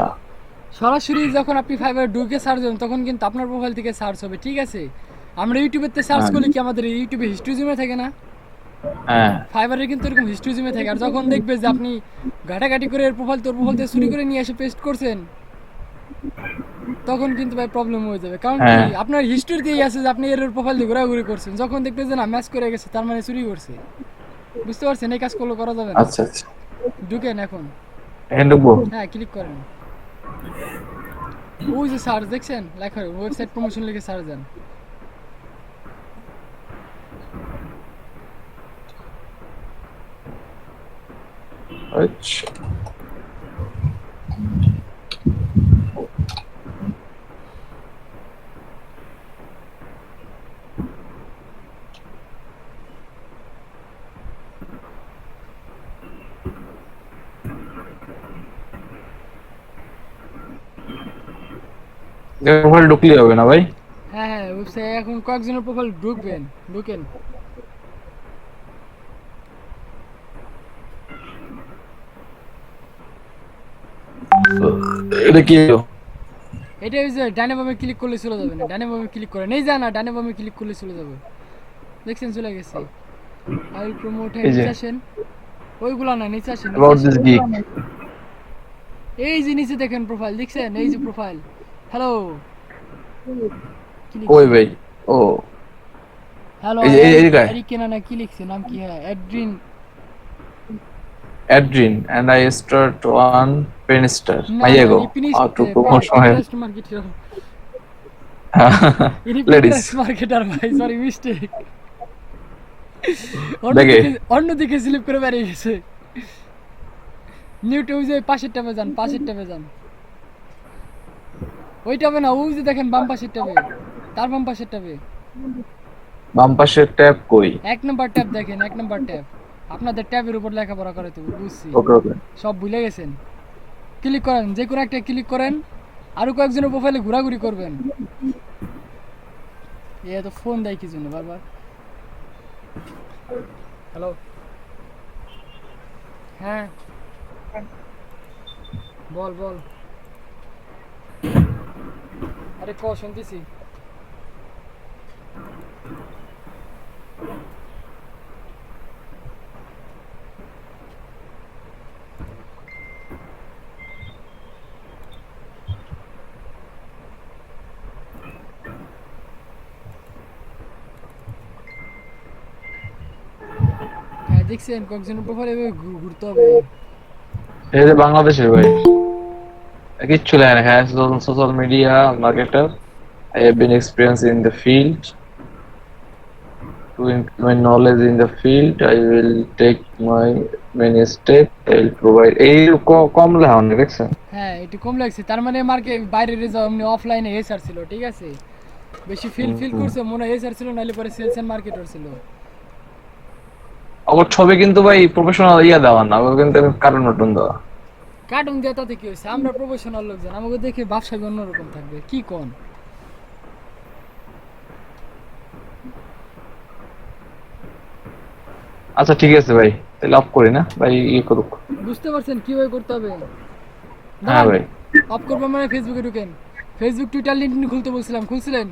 S1: সরাসরি যখন আপনি ফাইবারে ঢুকে সার্চ দেবেন তখন কিন্তু আপনার প্রোফাইল থেকে সার্চ হবে, ঠিক আছে? আমরা ইউটিউবেতে সার্চ
S2: হ্যাঁ।
S1: করলে কি আমাদের ইউটিউবে হিস্ট্রি জুমে থাকে না?
S2: হ্যাঁ
S1: ফাইবারে কিন্তু এরকম হিস্ট্রি জুমে থাকে। আর যখন দেখবে যে আপনি ঘাটাঘাটি করে এর প্রোফাইল তোর প্রোফাইল থেকে চুরি করে নিয়ে এসে পেস্ট করছেন, তখন কিন্তু ভাই প্রবলেম হয়ে যাবে। কারণ কি,
S2: হ্যাঁ।
S1: আপনার হিস্ট্রিতেই আছে যে আপনি এর প্রোফাইল দিয়ে ঘোরাঘুরি করছেন, যখন দেখবে যে না ম্যাচ করে গেছে তার মানে চুরি করছে। বুঝতে পারছেন? এই কাজ করলে করা যাবে না।
S2: আচ্ছা আচ্ছা,
S1: ঢুকেন এখন,
S2: এখানে ঢুকবো?
S1: হ্যাঁ ক্লিক করেন, ওই যে সার্চ দেখছেন লেখা, ওয়েবসাইট প্রমোশন লিখে সার্চ দেন।
S2: আচ্ছা প্রোফাইল ঢুকলে হবে না ভাই?
S1: হ্যাঁ হ্যাঁ ওয়েবসাইট এখন কয়েকজনের প্রোফাইল ঢুকবেন, ঢুকেন।
S2: এটা কি হলো?
S1: এটা ওই যে ডানে বামে ক্লিক করলে চলে যাবে না, ডানে বামে ক্লিক করেন, এই যা না ডানে বামে ক্লিক করলে চলে যাবে। দেখছেন চলে গেছে। আই উইল প্রমোট,
S2: এই যে
S1: নিচে আসেন, ওইগুলা না নিচে আসেন, নিচে
S2: about
S1: আসেন।
S2: this geek।
S1: এই যে নিচে দেখেন প্রোফাইল, দেখছেন এই যে প্রোফাইল, হ্যালো
S2: ওই ভাই ও
S1: হ্যালো
S2: এই যে গায়
S1: এরিক কেনানা কি লিখছে, নাম কি? হ্যাঁ অ্যাড্রিন।
S2: Adrian and I start one পেনিস্টার
S1: না
S2: মাইয়া
S1: না
S2: গো
S1: পিনিস্ট
S2: টু প্রমোশন
S1: পিন্টারেস্ট মার্কেট ইনি
S2: লেডিস
S1: পিন্টারেস্ট মার্কেটার ভাই সরি মিস্টেক
S2: দেখে
S1: অন্যদিকে স্লিপ করে বেরিয়ে গেছে নিউটন যে পাশের ট্যাবে যান ওই ট্যাবে না ওই যে দেখেন বাম পাশের ট্যাবে তার বাম পাশের ট্যাবে
S2: বাম পাশের ট্যাব কই?
S1: 1 নম্বর ট্যাব দেখেন 1 নম্বর ট্যাব আপনাদের ট্যাবের উপর লেখাপড়া করে তো বুঝছি
S2: ওকে ওকে
S1: সব ভুলে গেছেন ক্লিক করেন যে কোনো একটা ক্লিক করেন আরো কয়েকজনের প্রোফাইলে ঘোরাঘুরি করবেন এ তো ফোন দেয় কি জন্য বারবার হ্যালো হ্যাঁ বল বল আরে ক শুনতেছি হ্যাঁ দেখছেন কয়েকজনের প্রোফাইলে ঘুরতে হবে
S2: এই যে বাংলাদেশের ভাই কিচ্ছু লেখা না হ্যাঁ social media marketer I have been experienced in the field. To increase my knowledge in the field, I will take my many steps. I will provide. এই কম লেখা অনেক দেখছেন?
S1: হ্যাঁ একটু কম লাগছে তার মানে মার্কেট বাইরে যাও এমনি অফলাইনে এসআর ছিল ঠিক আছে বেশি ফিল করছে মনে হয় এসআর ছিল নাহলে পরে সেলস এন্ড মার্কেটার ছিল
S2: আমার ছবি কিন্তু ভাই প্রফেশনাল ইয়া দেওয়া না ওগুলো কিন্তু কার্টুন নতুন দেওয়া
S1: কার্টুন দিয়ে তাতে কি হয়েছে আমরা প্রফেশনাল লোকজন আমাকে দেখে ব্যবসা অন্যরকম থাকবে কি কোন
S2: আচ্ছা ঠিক আছে ভাই তাহলে অফ করি না ভাই ই করুক
S1: বুঝতে পারছেন কিভাবে করতে হবে
S2: হ্যাঁ ভাই
S1: অফ করবো মানে ফেসবুকে ঢুকেন ফেসবুক টুইটার লিঙ্কডিন খুলতে বলছিলাম খুলছিলেন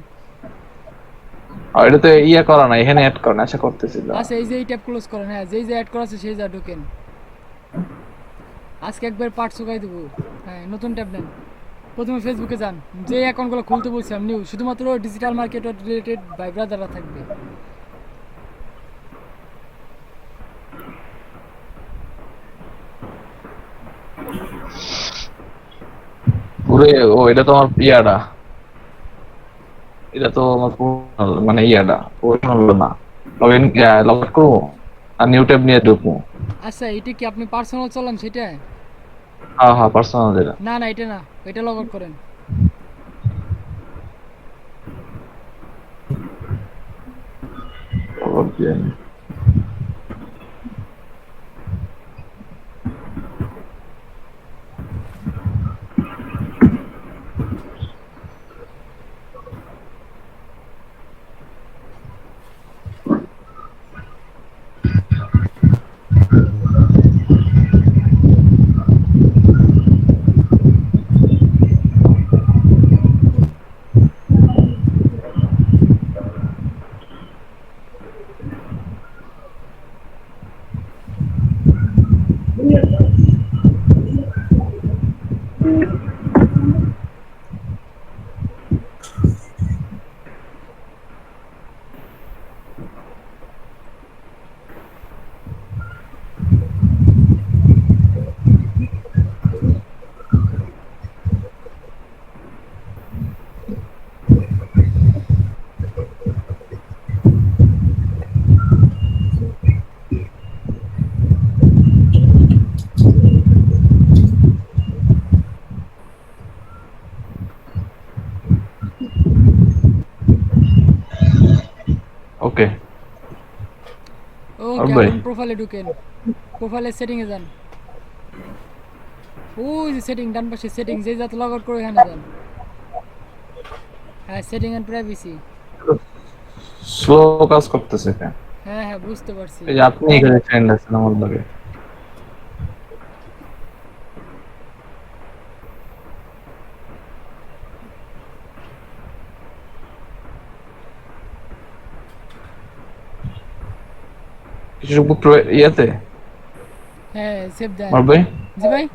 S2: আর এটা তো ইয়া করা না এখানে অ্যাড করা না আশা করতেছি
S1: আচ্ছা এই যে এই ট্যাব ক্লোজ করেন হ্যাঁ যেই যে অ্যাড করা আছে সেই যা ঢোকেন আজকে একবার পার্ট শুকাই দেবো হ্যাঁ নতুন ট্যাব নেন প্রথমে ফেসবুকে যান যে অ্যাকাউন্টগুলো খুলতে বলছিলাম নিউ শুধুমাত্র ডিজিটাল মার্কেট রিলেটেড ভাই ব্রাদাররা থাকবে
S2: পুরো ও এটা তো আমার ইয়াটা এটা তো আমার মানে ইয়াটা প্রফেশনাল না লগ ইন লগ আউট করবো আর নিউ ট্যাব নিয়ে ঢুকবো
S1: আচ্ছা এটা কি আপনি পার্সোনাল চালান সেটা
S2: হ্যাঁ হ্যাঁ পার্সোনাল যেটা
S1: না না এটা না এটা লগ আউট করেন
S2: ওকে
S1: ওকে
S2: ভাই
S1: এখন প্রোফাইলে ঢুকেন প্রোফাইলের সেটিং এ যান ওই যে সেটিং ডান পাশে সেটিং যে যাতে লগ আউট করে এখানে যান হ্যাঁ সেটিং এন্ড প্রাইভেসি
S2: স্লো কাজ করতেছে কেন
S1: হ্যাঁ হ্যাঁ বুঝতে পারছি
S2: এই যে আপনি এখানে ফ্রেন্ড আছেন আমার লগে কিছু ইয়াতে
S1: হ্যাঁ সেভ দেন
S2: আমার ভাই
S1: জি ভাই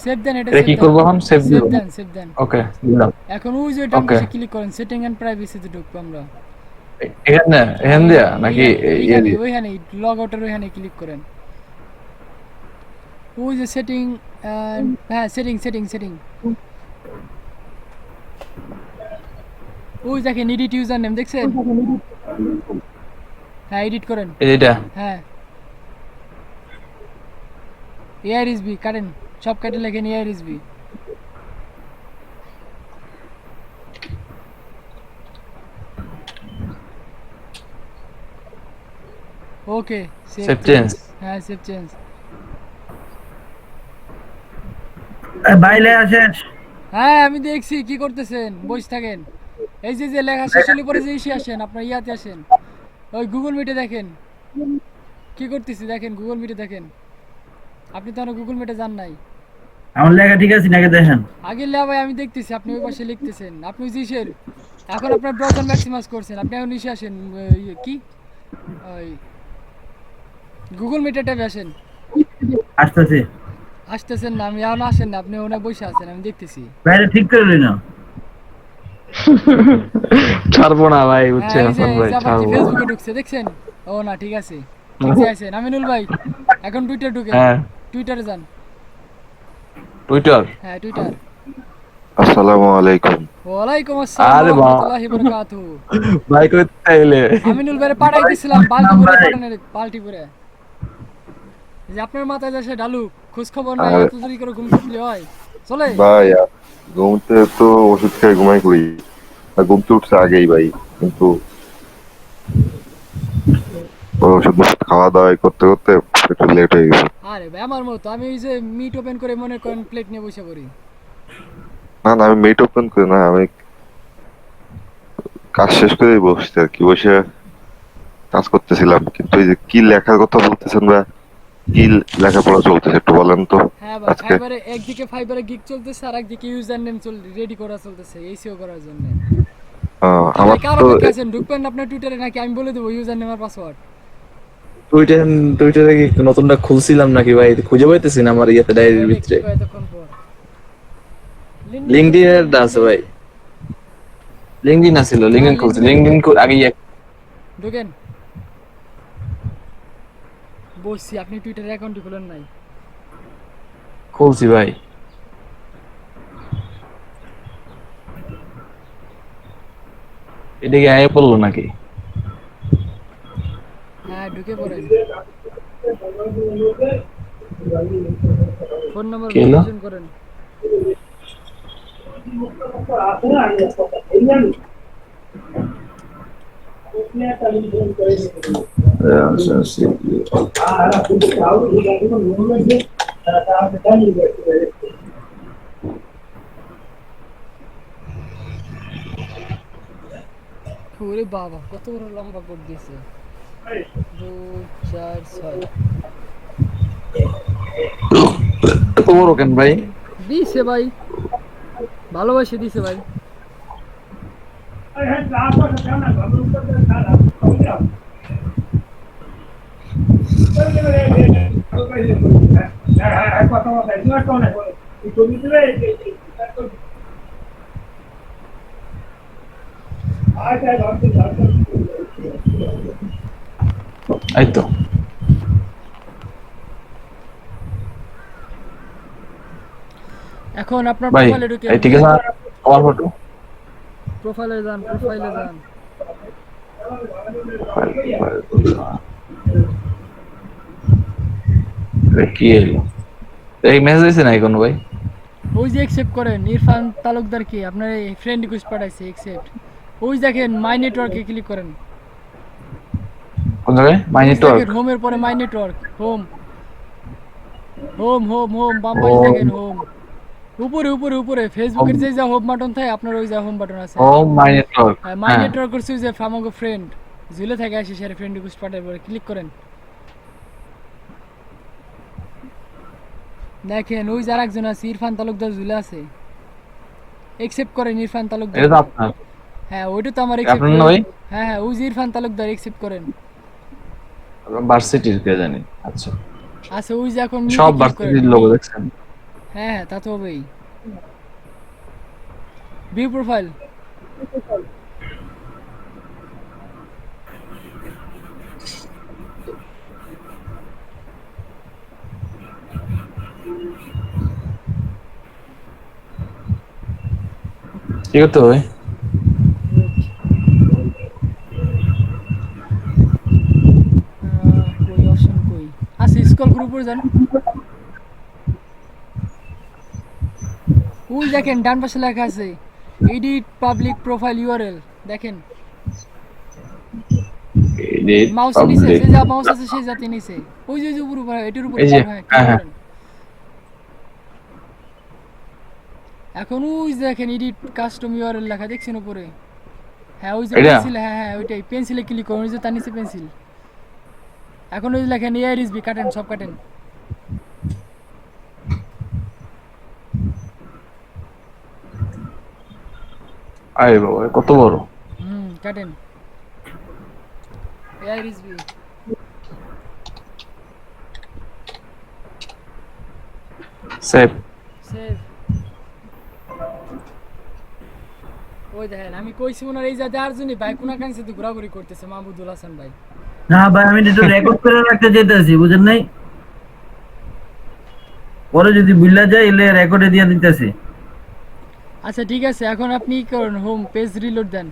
S1: সেভ দেন এটা
S2: এটা কি করব এখন সেভ দিব
S1: সেভ দেন
S2: ওকে দিলাম
S1: এখন ওই যে ডান
S2: Okay.
S1: পাশে ক্লিক করেন সেটিং এন্ড প্রাইভেসিতে ঢুকবো আমরা
S2: এখানে দিয়া নাকি ইয়ে দিয়ে
S1: ওইখানে লগ আউটের ওইখানে ক্লিক করেন Who is the setting and setting. ওই দেখেন এডিট ইউজার নেম দেখছেন? হ্যাঁ এডিট করেন।
S2: এটা
S1: হ্যাঁ ARSB কাটেন, সব কেটে লেখেন ARSB। Okay
S2: save change.
S1: হ্যাঁ সেভ চেঞ্জ।
S3: বাইলে আসেন।
S1: হ্যাঁ আমি দেখছি কি করতেছেন, বসে থাকেন। এই যে লেখা শেষ হলে পরে যে ইসে আসেন, আপনার ইয়াতে আসেন, ওই গুগল মিটে দেখেন কি করতেছি, দেখেন গুগল মিটে দেখেন। আপনি তো গুগল মিটে যান নাই।
S3: আমার লেখা ঠিক আছে নাকি দেখেন।
S1: আগে লেখা ভাই আমি দেখতেছি, আপনি ওই পাশে লিখতেছেন। আপনি ওই যে ইসের এখন আপনার ব্রাউজার ম্যাক্সিমাইজ করছেন, আপনি এখন ইসে আসেন, কি ওই গুগল মিটে ট্যাবে আসেন।
S3: আসতেছে।
S1: আসতেছেন না, আমি এখন আসেন না, আপনি ওখানে বসে আছেন, আমি দেখতেছি।
S3: বাইরে ঠিক করে লই না।
S2: ছাড়বো না ভাই,
S1: হ্যাঁ
S2: বুঝছেন
S1: এই যে
S2: হাসান ভাই,
S1: আবার কি
S2: ছাড়বো না।
S1: ফেসবুকে ঢুকছে দেখছেন? ও না ঠিক আছে, ঠিক আছে আছেন। আমিনুল ভাই এখন টুইটার ঢুকেন,
S2: হ্যাঁ
S1: টুইটারে যান।
S2: টুইটার।
S1: হ্যাঁ টুইটার।
S4: আসসালামু আলাইকুম।
S1: ওয়ালাইকুম আসসালাম
S2: আরে
S1: ওয়া
S2: বাহ।
S1: রাহমাতুল্লাহি ওয়া বারাকাতুহু।
S2: ভাই কই তাইলে?
S1: আমিনুল ভাইরে পাঠাই দিছিলাম বাল্টিপুরে, পাঠানের বাল্টিপুরে। যে আপনার মাথায় যাচ্ছে ডালু, খোঁজ খবর নাই,
S4: আরে।
S1: এত দেরি করে ঘুম থেকে হয় চলে?
S4: ভাই ঘুমতে তো ওষুধ খেয়ে ঘুমাই করি, আর ঘুমতে উঠছে আগেই ভাই, কিন্তু ওই ওষুধ খাওয়া দাওয়া করতে করতে একটু লেট হয়ে গেছে।
S1: আরে ভাই আমার মতো, আমি ওই যে মিট ওপেন করে মনে করেন প্লেট নিয়ে বসে পড়ি।
S4: না না, আমি মেট ওপেন করি না, আমি কাজ শেষ করে বসছি আর কি, বসে কাজ করতেছিলাম। কিন্তু এই যে কি লেখার কথা বলতেছেন বা কি লেখাপড়া চলতেছে একটু বলেন তো
S1: হ্যাঁ ভাই
S4: আজকে।
S1: ফাইবারে একদিকে ফাইবারে গিগ চলতেছে, আর একদিকে ইউজার নেম রেডি করা চলতেছে এসইও করার জন্য। কি
S4: আমার
S1: ভাই কার
S4: তো
S1: অপেক্ষা আছেন? ঢুকবেন আপনার টুইটারে নাকি আমি বলে দেবো ইউজার নেম আর পাসওয়ার্ড?
S2: টুইটারে কি নতুনটা খুলছিলাম নাকি ভাই, খুঁজে পাইতেছি না আমার ইয়েতে, ডায়েরির ভিতরে।
S1: এতক্ষণ পর
S2: লিঙ্কডইন এর আছে ভাই, লিঙ্কডইন আছিল, লিঙ্কডইন খুলছি, লিঙ্কডইন আগে
S1: ঢুকেন। বসছি, আপনি টুইটার অ্যাকাউন্টই খুলেন নাই।
S2: খুলছি ভাই। এটা কি আয়ে পড়লো নাকি?
S1: হ্যাঁ ঢুকে পড়েন, ফোন নম্বর
S2: কি হলো?
S1: ভেরিফিকেশন করেন। ওরে বাবা কত বড় লম্বা কোড দিয়েছে, 2 4 6
S2: এত বড় কেন ভাই?
S1: দিছে ভাই, ভালোবাসে দিছে ভাই।
S2: এই তো
S1: এখন আপনার
S2: ভাই,
S1: প্রোফাইলে ঢুকেন,
S2: এই ঠিক আছে আমার ফটো।
S1: প্রোফাইলে যান, প্রোফাইলে যান।
S2: কি এলো? এই মেসেজ দিছে না কোনো ভাই?
S1: ওই যে অ্যাকসেপ্ট করেন, ইরফান তালুকদার কি আপনার ফ্রেন্ড রিকোয়েস্ট পাঠাইছে, অ্যাকসেপ্ট। ওই দেখেন মাই নেটওয়ার্কে ক্লিক করেন।
S2: কোন জায়গায়? মাই নেটওয়ার্ক।
S1: হোমের পরে মাই network, home home home home বাম পাশে
S2: Home.
S1: দেখেন, হোম উপরে উপরে উপরে ফেসবুকের যে হোম বাটন থাকে আপনার ওই যে হোম বাটন আছে।
S2: ও মাই নেটওয়ার্ক।
S1: মাই নেটওয়ার্ক করছে যে আমাকে ফ্রেন্ড ঝুলে থাকে, আসে সারে ফ্রেন্ড রিকোয়েস্ট পাঠায় পরে ক্লিক করেন। দেখেন ওই যার একজন আছে ইরফান তালুকদার ঝুলে আছে, অ্যাকসেপ্ট করেন ইরফান তালুকদার।
S2: এটা তো আপনার।
S1: হ্যাঁ ওইটা তো আমার
S2: আপনার না ভাই?
S1: হ্যাঁ হ্যাঁ ওই যে ইরফান তালুকদার, অ্যাকসেপ্ট করেন।
S2: ভার্সিটির কে জানি। আচ্ছা
S1: আচ্ছা ওই যে এখন
S2: সব ভার্সিটির লোগো দেখছেন?
S1: হ্যাঁ হ্যাঁ তা তো হবেই। ভিউ প্রোফাইল,
S2: কি করতে হবে?
S1: কই অপশন কই আচ্ছা স্ক্রল করে উপরে যান ওই দেখেন ডান পাশে লেখা আছে এডিট পাবলিক প্রোফাইল ইউআরএল দেখেন
S2: Edit
S1: মাউস নিচে
S2: public.
S1: যে যা মাউস আছে সেই জাতি নিচে ওই যে উপর উপরে এটার উপর
S2: এই যে,
S1: হ্যাঁ
S2: হ্যাঁ, হ্যাঁ।
S1: করেন। এখন ওই যে দেখেন এডিট কাস্টম ইউআরএল লেখা দেখছেন উপরে হ্যাঁ ওই যে
S2: এটা?
S1: পেন্সিল হ্যাঁ হ্যাঁ ওইটাই পেন্সিলে ক্লিক করুন ওই যে তার নিচে পেন্সিল এখন ওই যে লেখেন এআইআরএসবি কাটেন সব কাটেন
S2: আরে বাবা কত বড়।
S1: কাটেন এআইআরএসবি
S2: সেভ।
S1: সেভ ওই দেখেন আমি কইছি ওনার এই জায়গায় আর জন্য ভাই কোন কাছে তো ঘোরাঘুরি করতেছে মাহমুদুল হাসান ভাই
S3: না ভাই আমি এটা রেকর্ড করে রাখতে চাইতেছি বুঝেন নাই পরে যদি ভুলা যায় এলে রেকর্ডে দিয়ে দিতেছি
S1: আচ্ছা ঠিক আছে এখন আপনি কি করেন হোম পেজ রিলোড দেন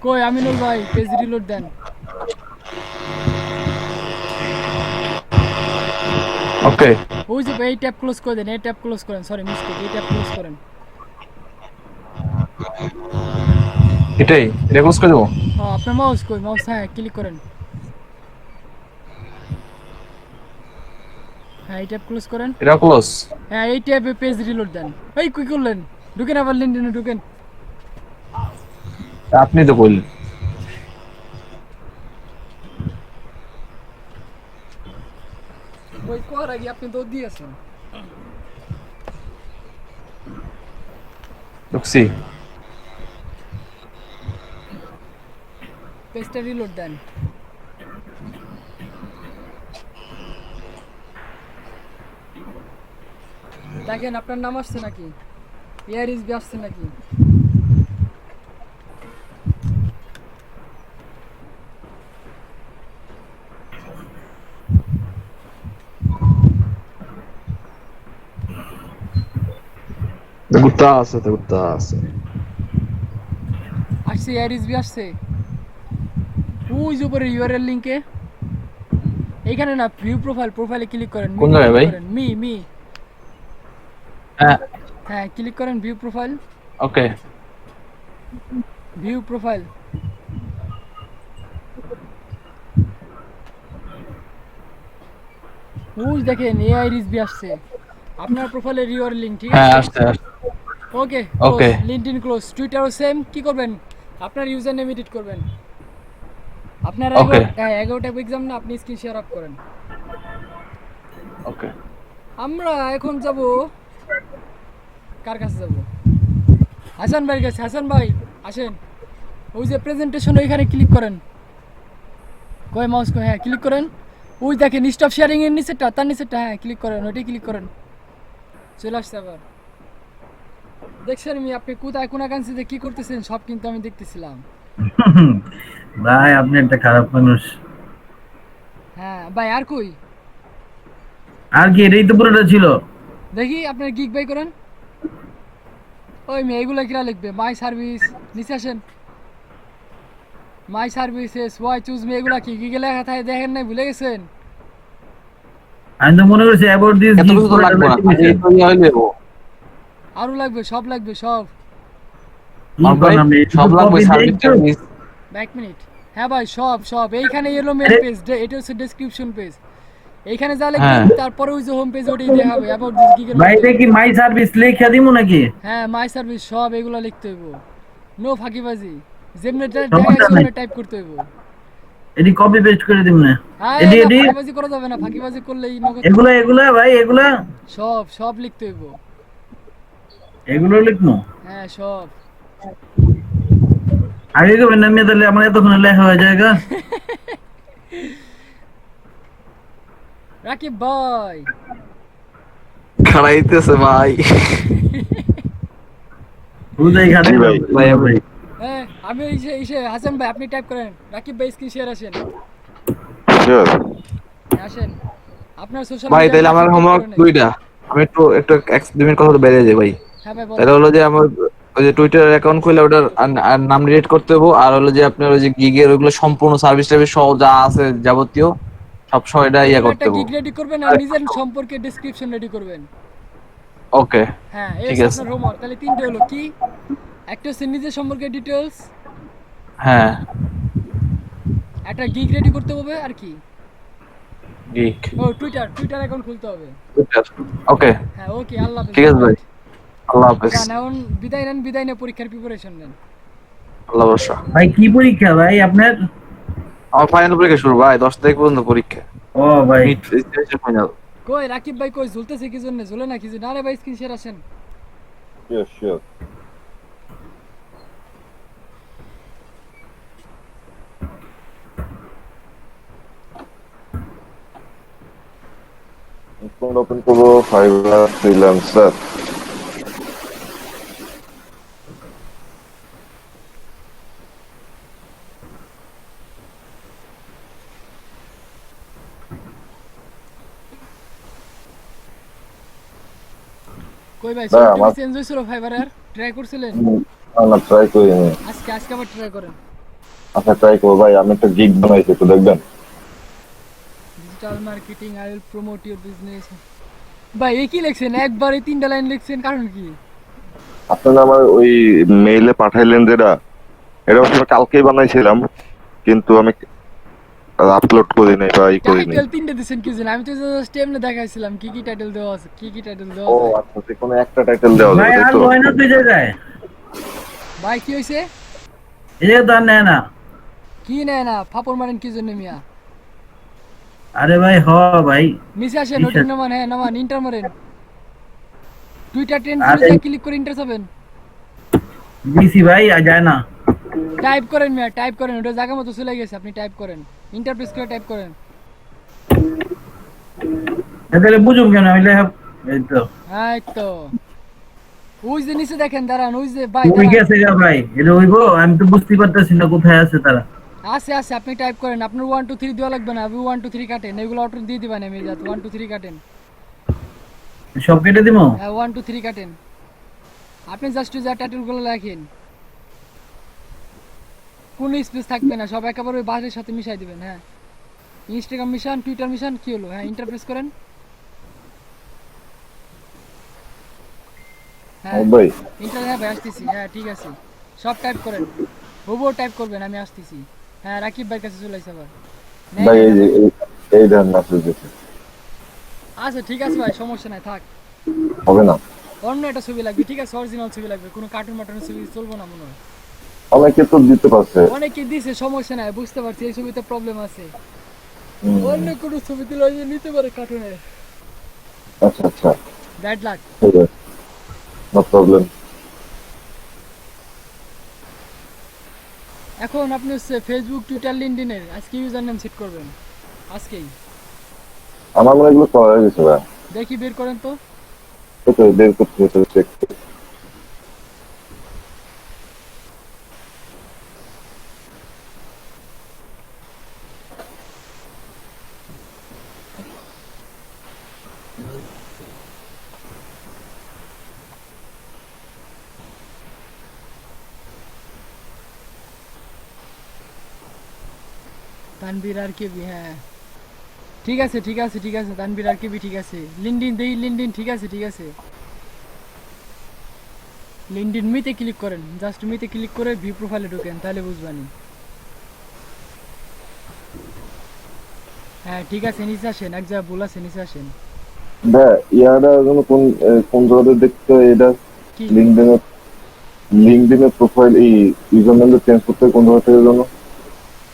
S1: কই আমিনুল ভাই পেজ রিলোড দেন
S2: ওকে
S1: ওই যে এই ট্যাব ক্লোজ করে দেন এই ট্যাব ক্লোজ করেন সরি মিস্টেক এই ট্যাব ক্লোজ করেন
S2: এটাই রেকর্ড করে দেবো।
S1: হ্যাঁ আপনার মাউস কই মাউস হ্যাঁ ক্লিক করেন হ্যাঁ এই ট্যাব ক্লোজ করেন
S2: এটা ক্লোজ।
S1: হ্যাঁ এই ট্যাবে পেজ রিলোড দেন এই কি করলেন ঢুকেন আবার লিঙ্কডিনে ঢুকেন
S2: আপনি তো বললেন।
S1: ওই করার আগে আপনি তো দিয়েছেন
S2: ঢুকছি।
S1: পেজটা রিলোড দেন দেখেন আপনার নাম আসছে নাকি এআইআরএসবি আসছে নাকি
S2: গুত্তা আছে তো গুত্তা আছে।
S1: আসছে এআইআরএসবি আসছে ওই যে উপরে ইউআরএল লিংকে এইখানে না ভিউ প্রোফাইল প্রোফাইলে ক্লিক করেন
S2: কোন জায়গায় ভাই?
S1: মি
S2: হ্যাঁ
S1: হ্যাঁ ক্লিক করেন ভিউ প্রোফাইল
S2: ওকে।
S1: ভিউ প্রোফাইল ওই দেখেন এআইআরএসবি আসছে আপনার প্রোফাইলের ইউআরএল লিংক ঠিক
S2: হ্যাঁ
S1: আছে
S2: আসছে আসছে।
S1: ওকে
S2: Okay.
S1: লিঙ্কডইন ক্লোজ টুইটারও সেম কি করবেন আপনার ইউজার নেম এডিট করবেন আপনার
S2: Okay.
S1: 11টা এক্সাম না আপনি স্ক্রিন শেয়ার অফ করেন
S2: ওকে
S1: আমরা এখন যাব কার কাছে যাব হাসান ভাইয়ের কাছে হাসান ভাই আসেন ওই যে প্রেজেন্টেশন ওইখানে ক্লিক করেন কয় মাউস কয় হ্যাঁ ক্লিক করেন ওই দেখেন স্টপ শেয়ারিং এর নিচেটা তার নিচেটা হ্যাঁ ক্লিক করেন ওইটাই ক্লিক করেন চলে আসছে আবার দেখছেন আমি আপনি কোথায় কোন কান্সিতে কি করতেছেন সব কিন্তু আমি দেখতেছিলাম
S3: ভাই আপনি একটা খারাপ মানুষ
S1: হ্যাঁ ভাই আর কই
S3: আর কি এটাই তো পুরোটা ছিল
S1: দেখি আপনার গিগ বাই করেন ওই মেয়ে এগুলো কিরা লিখবে মাই সার্ভিস নিচে আসেন মাই সার্ভিসেস ওয়াই চুজ মি এগুলা কি গিগে লেখা থাকে দেখেন নাই ভুলে গেছেন
S3: আমি তো মনে করছি অ্যাবাউট দিস
S2: এত কিছু তো লাগবে না এই তো ইয়া হইলে ও
S1: আরো লাগবে সব সব
S2: আমার ভাই সব লাগবে সার্ভিস টার্ভিস।
S1: এক মিনিট হ্যাঁ ভাই সব এইখানে এলো মেন পেজ এটা হচ্ছে ডেসক্রিপশন পেজ এইখানে যা লিখবেন
S2: হ্যাঁ।
S1: তারপরে ওই যে হোম পেজ ওটাই দেখাবে অ্যাবাউট দিস গিগের
S3: ভাই এটা কি মাই সার্ভিস লেখা দিমু নাকি
S1: হ্যাঁ মাই সার্ভিস সব এগুলো লিখতে হইব নো ফাঁকিবাজি যেমনি
S3: সমস্যা নাই।
S1: টাইপ করতে হইব
S3: এডি কপি পেস্ট করে দিমু না
S1: হ্যাঁ
S3: এডি এডি
S1: ফাঁকিবাজি করা যাবে না ফাঁকিবাজি করলেই নগদ
S3: এগুলা ভাই এগুলা
S1: সব লিখতে হইব
S3: এগুলো লিখমু
S1: হ্যাঁ সব
S3: আগে কবে নামে তাহলে আমার এতক্ষণ লেখা হয়ে যায়গা
S1: রাকিব ভাই
S2: খাড়াইতেছে ভাই।
S3: বুঝাই খালি
S4: জি ভাই।
S3: ভাই ভাই
S1: হ্যাঁ আমি ইসে হাসান ভাই আপনি টাইপ করেন রাকিব ভাই স্ক্রিন শেয়ার আসেন
S4: শিওর
S1: আসেন আপনার সোশ্যাল
S2: ভাই তাহলে আমার হোমওয়ার্ক দুইটা। আমি একটু 1 2 মিনিট কথা বলে বেরিয়ে যাই ভাই।
S1: হ্যাঁ ভাই বলো।
S2: তাহলে হলো যে আমার ওই যে টুইটার অ্যাকাউন্ট খুলে ওটার আর নাম রিলেট করতে হবে, আর হলো যে আপনার ওই যে গিগের ওইগুলো সম্পূর্ণ সার্ভিস টার্ভিস সহ যা আছে যাবতীয় সব সময় এটা ইয়া
S1: প্রথমে
S2: করতে
S1: একটা
S2: হবে।
S1: গিগ রেডি করবেন আর নিজের সম্পর্কে ডেসক্রিপশন রেডি করবেন।
S2: ওকে,
S1: হ্যাঁ এই
S2: ঠিক
S1: হচ্ছে
S2: আছে।
S1: আপনার হোমওয়ার্ক। তাহলে তিনটে হলো কি, একটা হচ্ছে নিজের সম্পর্কে ডিটেলস,
S2: হ্যাঁ,
S1: একটা গিগ রেডি করতে হবে, আর কি
S2: গিগ,
S1: ও টুইটার অ্যাকাউন্ট খুলতে হবে।
S2: টুইটার। ওকে,
S1: হ্যাঁ ওকে, আল্লাহ হাফেজ,
S2: ঠিক
S1: গুড
S2: আছে ভাই,
S1: নাইট।
S2: আল্লাহ হাফেজ,
S1: যান এখন বিদায় নেন, বিদায় নিয়ে পরীক্ষার প্রিপারেশন নেন।
S2: আল্লাহ ভরসা।
S3: ভাই কি পরীক্ষা ভাই আপনার?
S2: আমার ফাইনাল পরীক্ষা শুরু ভাই, 10 তারিখ পর্যন্ত পরীক্ষা।
S3: ও ভাই,
S2: মিড ফাইনাল।
S1: কই রাকিব ভাই কই, ঝুলতেছে কি জন্য? ঝুলে না কি জন্য? আরে ভাই স্ক্রিন শেয়ার আসেন।
S4: Sure sure. অ্যাকাউন্ট ওপেন করবো, ফাইবার ফ্রিল্যান্সার।
S1: কই ভাই
S4: না,
S1: সফটওয়্যার
S4: আমার-
S1: চেঞ্জ হয়েছিল ফাইবারের, ট্রাই করছিলেন?
S4: না ট্রাই করিনি।
S1: আজকে আবার ট্রাই করেন।
S4: আচ্ছা ট্রাই করবো ভাই, আমি একটা গিগ বানাইছি, একটু দেখবেন।
S1: Digital marketing, I will promote your business. ভাই এই কি লিখছেন, একবারে 3টা লাইন লিখছেন, কারণ কি?
S4: আপনারা আমার ওই মেইলে পাঠাইলেন যেটা, এটা অবশ্য কালকেই বানাইছিলাম, কিন্তু আমি আপলোড করি নাই বা করি নাই।
S1: টাইটেল 3টে দিছেন কি জন্য? আমি তো জাস্ট এমনি দেখাইছিলাম কি কি টাইটেল দেওয়া আছে, কি কি টাইটেল দেওয়া
S4: ও
S1: যায়।
S4: আচ্ছা, যে কোনো একটা টাইটেল দেওয়া
S3: ভাই
S4: যাবে, তাই
S3: আর
S4: তো?
S3: হয় না তুই জায়গায়,
S1: ভাই কি হইছে?
S3: এই যে তো আর নেয় না।
S1: কি নেয় না? ফাপড় মারেন কি জন্য মিয়া?
S3: আরে ভাই ভাই,
S1: নিচে আসেন,
S3: নিচে-
S1: নোটিং নামান, হ্যাঁ নামান, ইন্টার মারেন। টুইটার ট্রেন্ড
S3: আরে
S1: ক্লিক করে ইন্টার যাবেন।
S3: দিছি ভাই, আর যায় না।
S1: টাইপ করেন মিয়া, টাইপ করেন, ওটা জায়গা মতো চলে গেছে, আপনি টাইপ করেন, ইন্টার প্রেস করে টাইপ করেন।
S3: তাহলে বুঝুম কেন আমি লেখা, এই তো
S1: হ্যাঁ এই তো ওই যে নিচে দেখেন, দাঁড়ান, ওই যে ভাই
S3: ওই
S1: দাঁড়ান।
S3: গেছে গা ভাই, এটা হইবো? আমি তো বুঝতে পারতেছি না কোথায় আছে তারা।
S1: আছে আছে, আপনি টাইপ করেন, আপনার 1 2 3 দেওয়া লাগবে না, আপনি 1 2 3 কাটেন, এগুলো অটো দিয়ে দিবেন, আমি যাতে 1 2 3 কাটেন।
S3: সব কেটে দিবো?
S1: হ্যাঁ 1 2 3 কাটেন, আপনি জাস্ট যা টাইটেলগুলো লেখেন, কোনো স্পেস থাকবে না, সব একেবারে ওই বাসের সাথে মিশাই দিবেন। হ্যাঁ ইনস্টাগ্রাম মিশন, টুইটার মিশন, কি হলো? হ্যাঁ ইন্টারপ্রেস করেন। হ্যাঁ
S4: ভাই
S1: ইন্টার, হ্যাঁ ভাই আসতেছি, হ্যাঁ ঠিক আছে, সব টাইপ করেন, হুবহু টাইপ করবেন, আমি আসতেছি। হ্যাঁ রাকিব ভাইয়ের কাছে চলে আসছে আবার। নেই,
S4: ভাই
S1: নেই,
S4: এই যে
S1: নেই।
S4: এই ধরনের মেসেজ দিচ্ছে,
S1: আচ্ছা ঠিক আছে ভাই, সমস্যা নাই, থাক।
S4: হবে না?
S1: অন্য একটা ছবি লাগবে, ঠিক আছে, অরিজিনাল ছবি লাগবে, কোনো কার্টুন মাটুনের ছবি চলবো না মনে হয়।
S4: অনেকে তো দিতে পারছে।
S1: অনেকে দিছে, সমস্যা নাই, বুঝতে পারছি এই ছবিতে প্রবলেম আছে।
S4: হুম,
S1: অন্য কোনো ছবি দিলে ওই যে নিতে পারে কার্টুনের।
S4: আচ্ছা আচ্ছা,
S1: ব্যাড লাক।
S4: ঠিক আছে, নো প্রবলেম।
S1: এখন আপনি হচ্ছে ফেসবুক, টুইটার, লিঙ্কডইনের আজকে ইউজার নেম সেট করবেন, আজকেই।
S4: আমার মনে হয় এগুলো করা হয়ে গেছে ভাই।
S1: দেখি বের করেন তো।
S4: এই তো বের করতে হতে চেক।
S1: তানভীর আর কেবি, হ্যাঁ ঠিক আছে ঠিক আছে ঠিক আছে, তানভীর আর কেবি ঠিক আছে। লিঙ্কডইন দেই, লিঙ্কডইন ঠিক আছে ঠিক আছে। লিঙ্কডইন মিতে ক্লিক করেন, জাস্ট মিতে ক্লিক করে ভিউ প্রোফাইলে ঢোকেন, তাহলে বুঝবানি। হ্যাঁ ঠিক আছে, নিচে আসেন, এক জায়গায় ভুল আছে, নিচে আসেন।
S4: ভাই ইয়াটা যেন কোন কোন জায়গাতে দেখতে হয় এটা?
S1: কি
S4: লিঙ্কডইনের প্রোফাইল এই ইউজার নেমটা চেঞ্জ করতে হয় কোন জায়গা থেকে যেন?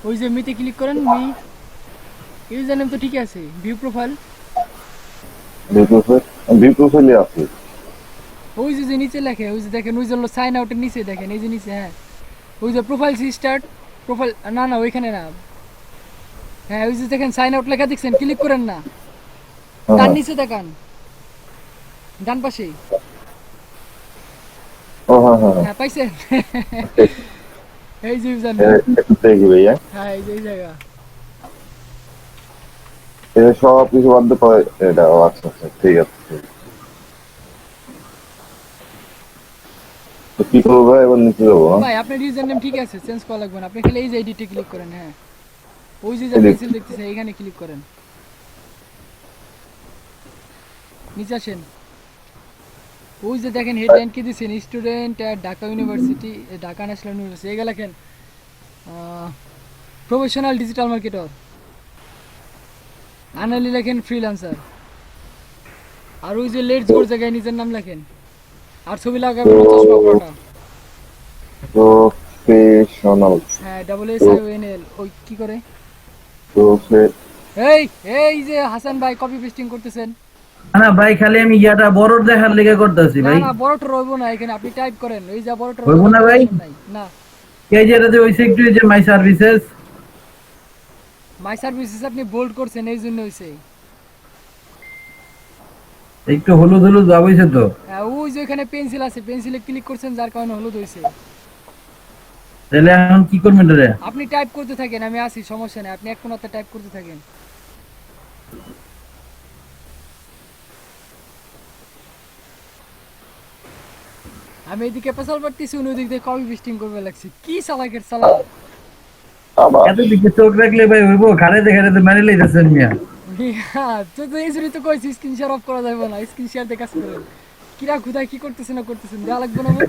S1: ওই যে মিতে ক্লিক করেন, মি ইউজার নেম তো ঠিক আছে, ভিউ প্রোফাইল,
S4: ভিউ প্রোফাইলে আছে।
S1: ওই যে নিচে লেখে, ওই যে দেখেন, ওই যে সাইন আউটের নিচে দেখেন, এই যে নিচে, হ্যাঁ ওই যে প্রোফাইল স্টার্ট, প্রোফাইল, না না ওইখানে না, হ্যাঁ ওই যে দেখেন সাইন আউট লেখা দেখছেন, ক্লিক করেন না,
S4: হ্যাঁ,
S1: তার
S4: হ্যাঁ।
S1: নিচে দেখান, ডান পাশে।
S4: ও হ্যাঁ হ্যাঁ হ্যাঁ।
S1: হ্যাঁ পাইছেন? এই যে ইউজার
S4: এ-
S1: নেম,
S4: একটু দেখি ভাইয়া,
S1: হ্যাঁ এই যে এই জায়গা।
S4: এটা সব কিছু বাদ দিয়ে পরে এটা। ও আচ্ছা আচ্ছা, ঠিক আছে ঠিক আছে। তো কি করবো ভাই, এবার নিচে যাবো?
S1: ভাই আপনার ইউজার নেম ঠিক আছে, চেঞ্জ করা লাগবে না, আপনি খালি এই যে এডিটে ক্লিক করেন। হ্যাঁ, ওই যে
S4: Edit.
S1: পেন্সিল দেখতেছেন এখানে ক্লিক করেন, নিচে আসেন। ওই যে দেখেন হেডলাইন কি দিচ্ছেন, student at Dhaka university, Dhaka national university, এগুলো লেখেন প্রফেশনাল ডিজিটাল মার্কেটর। আনালি লেখেন ফ্রিল্যান্সার। আর ওই যে লেটস গোর জায়গায় নিজের নাম লেখেন, আর ছবি লাগাবেন চশমা পড়াটা।
S4: প্রফেশনাল।
S1: হ্যাঁ, WSIONL। ওই কি করে,
S4: প্রফে
S1: এই এই যে হাসান ভাই কপি পেস্টিং করতেছেন।
S3: না ভাই, খালি আমি ইয়াটা বড় দেখার লেগে করতেছি
S1: না
S3: ভাই।
S1: না, বড়টা রইবো না এখানে, আপনি টাইপ করেন ওই যা বড়টা
S3: রইবো না ভাই?
S1: নাই না।
S3: এই যে এটা যে ওই সেক্টর যে মাই সার্ভিসেস,
S1: মাই সার্ভিসেস আপনি বোল্ড করছেন এই জন্য হইছে।
S3: একটু হলুদ হলুদ ভাব হইছে তো।
S1: হ্যাঁ, ওই যে ওখানে পেন্সিল আছে, পেন্সিলে ক্লিক করছেন যার কারণে হলুদ হইছে।
S3: তাহলে এখন কি করবেন রে?
S1: আপনি টাইপ করতে থাকেন, আমি আসি, সমস্যা নেই, আপনি এক কোণাতে টাইপ করতে থাকেন। আমি এদিকে পেছাল পারতেছি, উনি ওদিক দিয়ে কপি পেস্টিং করবে লাগছে। কি চালাকের চালা।
S4: আবার
S3: এত দিকে চোখ রাখলে ভাই হইবো? খারে দেখে তো মেরে লইতেছেন মিয়া।
S1: তো তো এই জন্যই তো কইছি স্ক্রিন শেয়ার অফ করা যাবে না, স্ক্রিন শেয়ার দিয়ে কাজ করেন। কিরা খুদায় কি করতেছেন না করতেছেন দেওয়া লাগবে না আমার?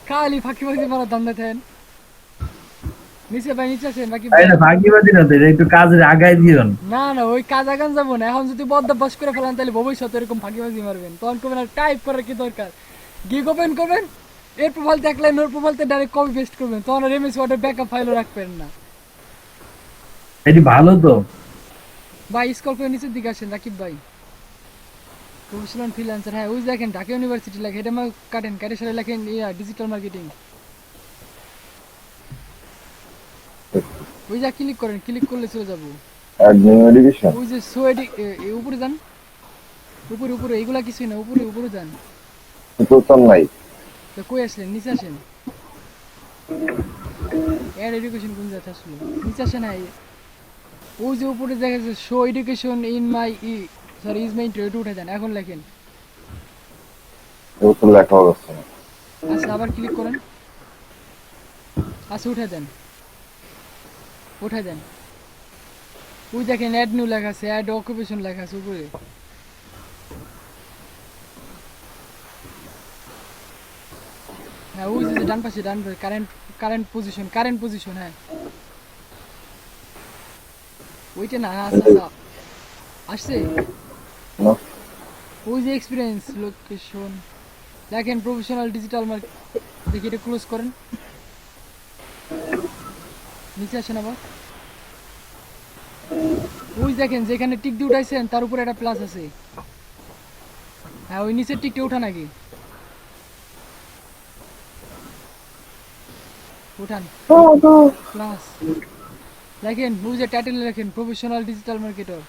S1: খালি ফাঁকিবাজি মারা ধান্দা থাকেন। নিচে ভাই, নিচে আসেন বাকি ভাই।
S3: এটা ভাগিবাজি না তো, এটা একটু কাজের আগায় দিয়ন।
S1: না না, ওই কাজ আগান যাবো না, এখন যদি বদ করে ফেলেন তাহলে ভবিষ্যতে এরকম ফাঁকিবাজি মারবেন, তখন করবেন আর টাইপ করার কি দরকার, গিগ ওপেন করবেন, এর প্রোফাইল দেখলেন, ওর প্রোফাইলতে ডাইরেক্ট কপি পেস্ট করবেন, তখন আর এমএস ওয়ার্ডের ব্যাকআপ ফাইলও রাখবেন না।
S3: এটি ভালো তো।
S1: ভাই স্কল করে নিচের দিকে আসেন রাকিব ভাই, প্রফেশনাল ফ্রিল্যান্সার। হ্যাঁ, ওই দেখেন ঢাকা ইউনিভার্সিটি লেখে, এটা আমার কাটেন, কাটে সাথে লেখেন ডিজিটাল মার্কেটিং। ওই যা ক্লিক করেন, ক্লিক করলে চলে যাবো।
S4: Admin education.
S1: ওই যে সো উপরে যান, উপরে উপরে, এইগুলা কিছুই না, উপরে উপরে যান।
S4: তো তো নাই।
S1: তো কই আসলেন, নিচে আসেন। এড এডুকেশন কোন জায়গা আসলো, নিচে আসে না। ওই যে উপরে দেখা যাচ্ছে show education in my is my interest, উঠে যান, এখন লেখেন।
S4: ও তো লেখা হচ্ছে না।
S1: আচ্ছা, আবার ক্লিক করেন। আচ্ছা, উঠে দেন, উঠে দেন। ওই দেখেন অ্যাড নিউ লেখা আছে, অ্যাড অকুপেশন লেখা আছে উপরে। হ্যাঁ, ওই যে ডান পাশে, কারেন্ট কারেন্ট পজিশন। হ্যাঁ, ওইটা না। আচ্ছা আচ্ছা, আসছে।
S4: না।
S1: ওই যে এক্সপিরিয়েন্স লোকেশন দেখেন, প্রফেশনাল ডিজিটাল মার্কেট, দেখি এটা ক্লোজ করেন। নিচে আসেন আবার। ওই দেখেন যেখানে টিক দিয়ে উঠাইছেন তার উপরে একটা প্লাস আছে। হ্যাঁ, ওই নিচের টিকটা ওঠা নাকি, উঠান প্লাস। দেখেন ওই যে টাইটেল লেখেন প্রফেশনাল ডিজিটাল মার্কেটর।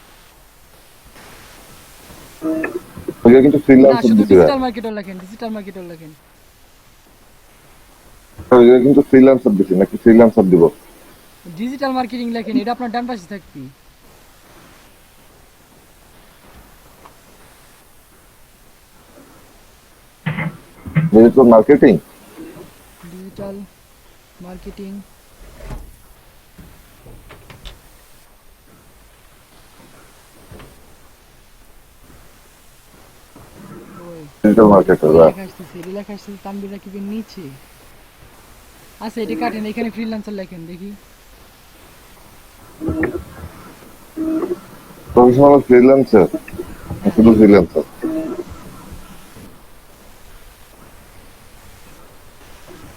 S4: ওইটা কিন্তু
S1: না,
S4: ফ্রিল্যান্সার
S1: শুধু
S4: দিতে হয়।
S1: ডিজিটাল মার্কেটর লেখেন, ডিজিটাল মার্কেটর লেখেন।
S4: ওইটা কিন্তু ফ্রিল্যান্সার দিছি, নাকি ফ্রিল্যান্সার দিব?
S1: ডিজিটাল মার্কেটিং লেখেন, এটা আপনার ডান পাশে থাকবে।
S4: Digital marketing.
S1: ডিজিটাল মার্কেটিং, ওই
S4: ডিজিটাল মার্কেটার।
S1: লেখা আসতেছে, লেখা আসতেছে তানবীর রাকিবের নিচে। আচ্ছা, এটা কাটেন, এখানে ফ্রিল্যান্সার লেখেন দেখি।
S4: প্রফেশনাল ফ্রিল্যান্সার, শুধু ফ্রিল্যান্সার।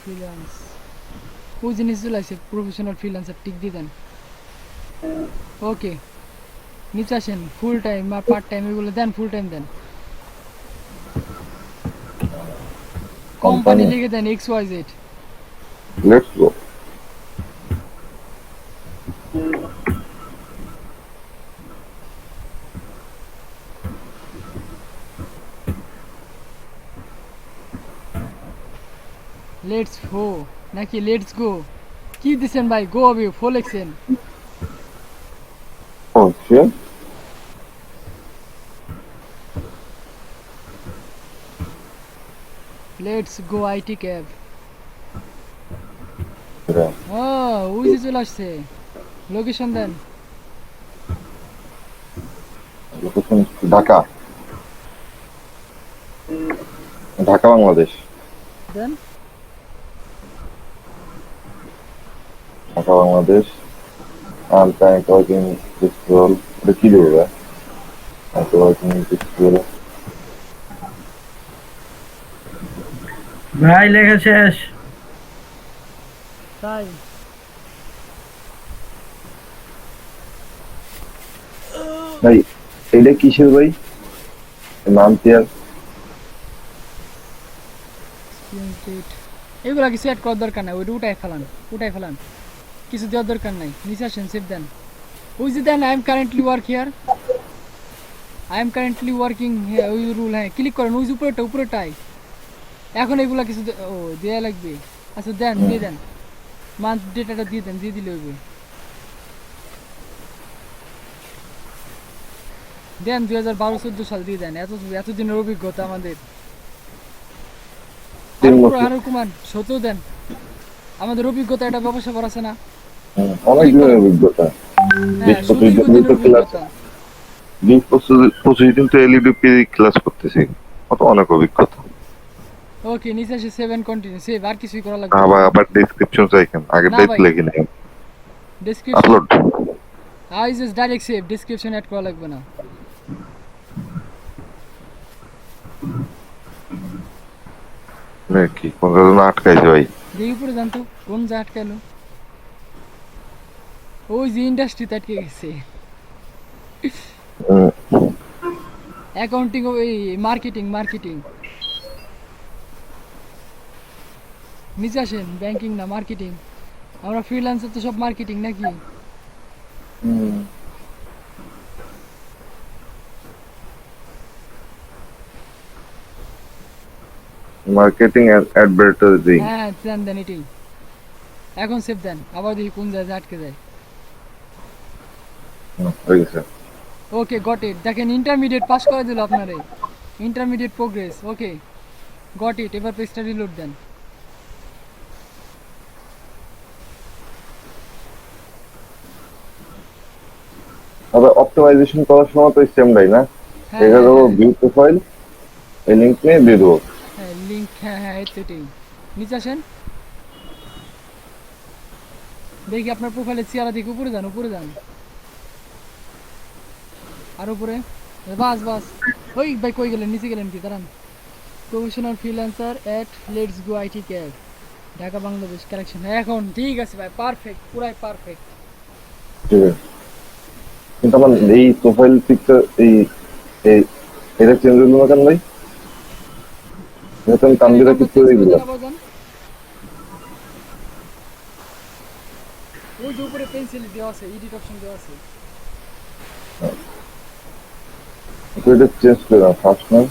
S1: ফ্রিল্যান্স, ওই জিনিস চলে আসে, প্রফেশনাল ফ্রিল্যান্সার টিক দিয়ে দেন। ওকে, নিচে আসেন, ফুল টাইম আর পার্ট টাইম এগুলো দেন, ফুল টাইম দেন। কোম্পানি লিখে দেন XYZ।
S4: Let's go.
S1: Let's go নাকি লেটস গো, কি দিছেন ভাই? গো হবে, ফো লিখছেন।
S4: Oh shit.
S1: Let's go IT cab.
S4: এটা
S1: ও ওই যে চলে আসছে, লোকেশন দেন।
S4: লোকেশন ঢাকা, ঢাকা বাংলাদেশ,
S1: দেন
S4: Dhaka Bangladesh. I'm trying to work in this role. এটা কি দেবো ভাই? I'm working in this role.
S3: ভাই লেখা শেষ।
S1: তাই
S4: ভাই এটা কিসের ভাই? নাম কি আর?
S1: এগুলা কিছু অ্যাড করার দরকার নাই, ওইটা উঠাই ফেলান, কিছু দেওয়ার দরকার নাই। নিচে আসেন, সেভ দেন। ওই যে দেন, আই এম কারেন্টলি ওয়ার্কিং ওই রুল, হ্যাঁ ক্লিক করেন, ওই যে উপরেটাই। এখন এগুলা কিছু দেয়া লাগবে। আচ্ছা দেন, দিয়ে দেন, মান্থ ডেটাটা দিয়ে দেন, দিয়ে দিলে হইবে। দেন 2012-14 সাল দিয়ে দেন, এতদিনের অভিজ্ঞতা আমাদের। আরো কুমান 17 দেন, আমাদের অভিজ্ঞতা, এটা ব্যবসা করা আছে না।
S4: অনেক দিনের অভিজ্ঞতা।
S1: হ্যাঁ 17 দিনের অভিজ্ঞতা।
S4: 20-25 দিন তো এলইডিপি ক্লাস করতেছি, অত অনেক অভিজ্ঞতা।
S1: ওকে, নিচে এসে সেভ এন্ড কন্টিনিউ, সেভ, আর কিছুই করা লাগবে না।
S4: আবার ডেসক্রিপশন চাইছেন, আগের
S1: না
S4: দায়িত্ব
S1: ভাই।
S4: লেখি নাই।
S1: Description
S4: upload
S1: I just direct save, description add করা লাগবে না।
S4: কি কোন কারণে আটকাইছে ভাই?
S1: দেখি উপরে যান তো, কোন যা আটকালো। ওই যে ইন্ডাস্ট্রিতে আটকে গেছে।
S4: হুম,
S1: অ্যাকাউন্টিং, ওই মার্কেটিং। নিচে আসেন, ব্যাংকিং না মার্কেটিং। আমরা ফ্রিল্যান্সার তো সব মার্কেটিং নাকি?
S4: Marketing advertising.
S1: হ্যাঁ দেন এটাই। এখন সেভ দেন, আবার দেখি কোন জায়গায় আটকে যায়।
S4: হয়ে গেছে।
S1: ওকে গট ইট, দেখেন ইন্টারমিডিয়েট পাস করে দিল আপনারে, intermediate progress. Okay got it, এবার পেজটা রিলোড দেন।
S4: তবে অপটিমাইজেশন করার সময় তো সেমটাই না,
S1: হ্যাঁ
S4: এটা দেবো
S1: হ্যাঁ
S4: ভিউ প্রোফাইল, এই লিঙ্ক নিয়ে দিয়ে দেবো।
S1: হ্যাঁ লিঙ্ক, হ্যাঁ এটাই। নিচে আসেন, দেখি আপনার প্রোফাইলের চেহারা দেখি, উপরে যান আর উপরে, বাস ওই ভাই কই গেলেন, নিচে গেলেন কি? দাঁড়ান, professional freelancer at let's go IT cab, Dhaka Bangladesh collection. এখন ঠিক আছে ভাই, পারফেক্ট, পুরাই পারফেক্ট।
S4: ঠিক আছে, কিন্তু আমার এই প্রোফাইল পিকচার এই এটা চেঞ্জ হলো না কেন ভাই? এটা তো আমি তানবিরা কিছু করে দিলাম।
S1: ওই যে উপরে পেন্সিল দেওয়া আছে, এডিট অপশন দেওয়া আছে।
S4: তো এটা চেঞ্জ করে দাও ফার্স্ট নাম।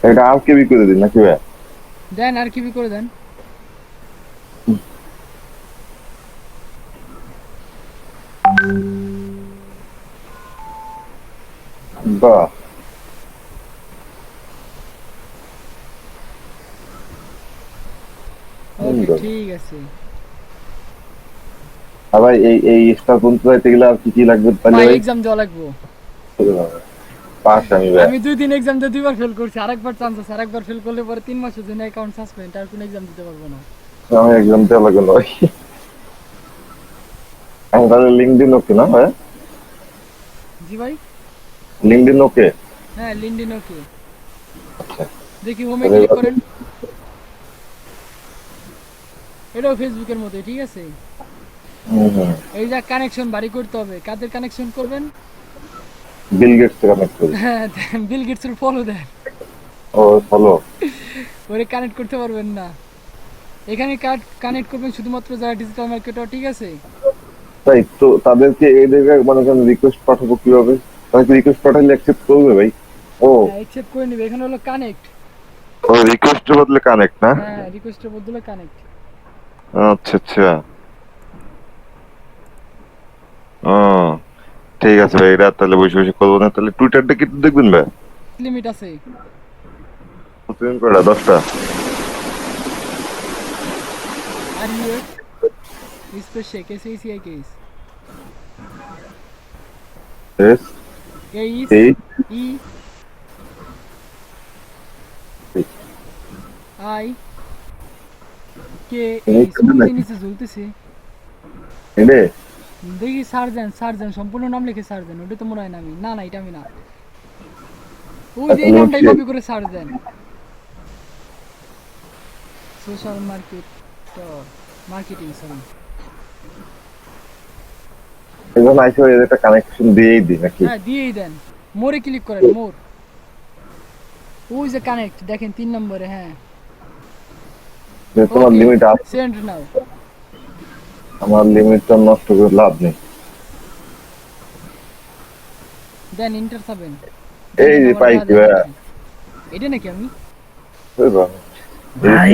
S4: এটা আর কেবি করে দিন নাকি ভাই?
S1: দেন আর কি করে দেন।
S4: বাহ,
S1: ওকে
S4: সুন্দর।
S1: ঠিক আছে
S4: আর ভাই এই স্টার পর্যন্ত যাইতে গেলে আর কি কি লাগবে তাহলে
S1: ভাই,
S4: ভাই?
S1: এক্সাম দেওয়া লাগবে।
S4: পাস আমি ভাই।
S1: আমি 2 দিন এক্সাম দিয়ে 2বার ফেল করছি, আরেকবার চান্স আছে, আরেকবার ফেল করলে পরে 3 মাসের জন্য অ্যাকাউন্ট সাসপেন্ড, আর কোনো এক্সাম দিতে পারবো না।
S4: আমি এক্সাম দেওয়া লাগবে না ভাই। আমি তাহলে লিঙ্কডিন ওকে না ভাই?
S1: জি ভাই,
S4: লিঙ্কডিন ওকে।
S1: হ্যাঁ লিঙ্কডইন ওকে।
S4: আচ্ছা,
S1: দেখি হোমে ক্লিক করেন, এটাও ফেসবুকের মতোই, ঠিক আছে। এই যা কানেকশন বাড়ি করতে হবে, কাদের কানেকশন করবেন?
S4: বিল গেটস কানেক্ট করি।
S1: হ্যাঁ বিল গেটসের ফলো দেন,
S4: ও ফলো।
S1: ওরে কানেক্ট করতে পারবেন না। এখানে কানেক্ট করবেন শুধুমাত্র যারা ডিজিটাল মার্কেটার, ঠিক আছে।
S4: তাই তো তাদেরকে এই জায়গায় মানে রিকোয়েস্ট পাঠাবো কিভাবে? তাদেরকে রিকোয়েস্ট পাঠালে অ্যাকসেপ্ট করবে ভাই? ও
S1: হ্যাঁ অ্যাকসেপ্ট করে নিবে, এখানে হলো কানেক্ট।
S4: ও রিকোয়েস্টের বদলে কানেক্ট না?
S1: হ্যাঁ রিকোয়েস্টের বদলে কানেক্ট।
S4: আচ্ছা আচ্ছা। ও ঠিক আছে ভাই, রাত তাহলে বসে বসে করবো না, তাহলে টুইটারটা কিন্তু দেখবেন ভাই।
S1: লিমিট আছে।
S4: প্রতিদিন কয়টা? 10টা?
S1: আর ইউ স্পেশে কেসে ইসিআই কেস
S4: এস
S1: কেস
S4: এই
S1: ই আই কে এই সমুদ্র নিচে ঝুলতেছে।
S4: এনে
S1: দেখি সার্জেন সার্জেন সম্পূর্ণ নাম লিখে সার্জেন, ওটা তো মনে হয় না আমি, না না এটা আমি না, ওই যে এই নামটাই কপি করে সার্জেন। Social market marketing sorry.
S4: এখন আইসে এর একটা কানেকশন দিয়েই দিই নাকি?
S1: হ্যাঁ দিয়েই দেন, মোরে ক্লিক করেন মোর, ওই যে কানেক্ট দেখেন 3 নম্বরে। হ্যাঁ
S4: যে তোমার লিমিট আছে,
S1: সেন্ড নাও।
S4: আমার লিমিটটা নষ্ট করে লাভ নেই।
S1: দেন ইন্টার সাবেন।
S4: এই যে পাইছি ভাইয়া।
S1: এটা নাকি আমি
S4: ওই বাবা।
S3: ভাই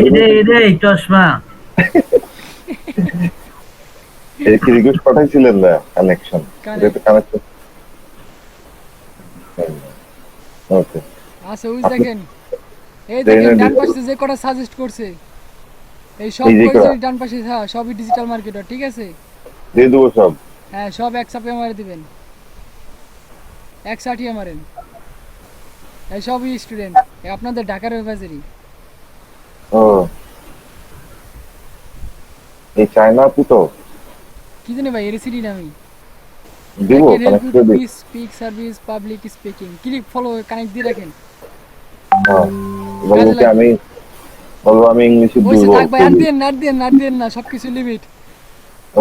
S3: রে চশমা।
S4: এই কি রিকোয়েস্ট পাঠাইছিলেন না কানেকশন?
S1: Connect.
S4: এটা কানেকশন। ওকে
S1: আচ্ছা ওই দেখেন, এই
S4: দেখেন,
S1: দেখেন ডান
S4: দেখেন।
S1: পাশে যে কটা সাজেস্ট করছে এই সব
S4: এই যে
S1: কইছে
S4: কটা?
S1: ডান পাশে, হ্যাঁ সবই ডিজিটাল মার্কেটার, ঠিক আছে।
S4: দিয়ে দেবো সব।
S1: হ্যাঁ সব এক চাপে মারে দিবেন, এক সাটিয়ে মারেন। এই সবই স্টুডেন্ট, আপনাদের ঢাকার ওয়েবাজারি।
S4: ও এই চায়না আপু তো
S1: কি জানি ভাই এরসিডি নামি।
S4: দিব কানেক্ট করে দিই।
S1: Speak service public speaking click follow connect দিয়ে রাখেন।
S4: হ্যাঁ বলবো কি আমি, বলবো আমি ইংলিশে
S1: ওইসে
S4: দুর্বল।
S1: থাক ভাই, আর দিন আর দিন না, সবকিছু লিমিট।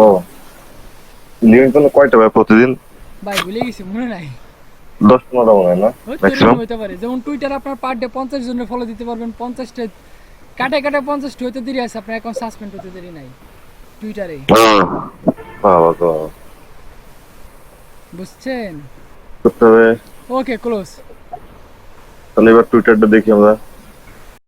S4: ও লিমিট মানে কয়টা ভাই প্রতিদিন?
S1: ভাই ভুলে গেছি মনে নাই।
S4: 10-15টা মনে হয় না
S1: হয়তো এরকম
S4: ম্যাক্সিমাম।
S1: হইতে পারে, যেমন টুইটার আপনার পার ডে 50 জনের ফলো দিতে পারবেন, 50টা কাটে 50টা হইতে দেরি আছে, আপনার অ্যাকাউন্ট সাসপেন্ড হতে দেরি নাই টুইটারে,
S4: বাবা গো,
S1: বুঝছেন?
S4: করতে হবে।
S1: ওকে ক্লোজ।
S4: তাহলে এবার টুইটারটা দেখি আমরা।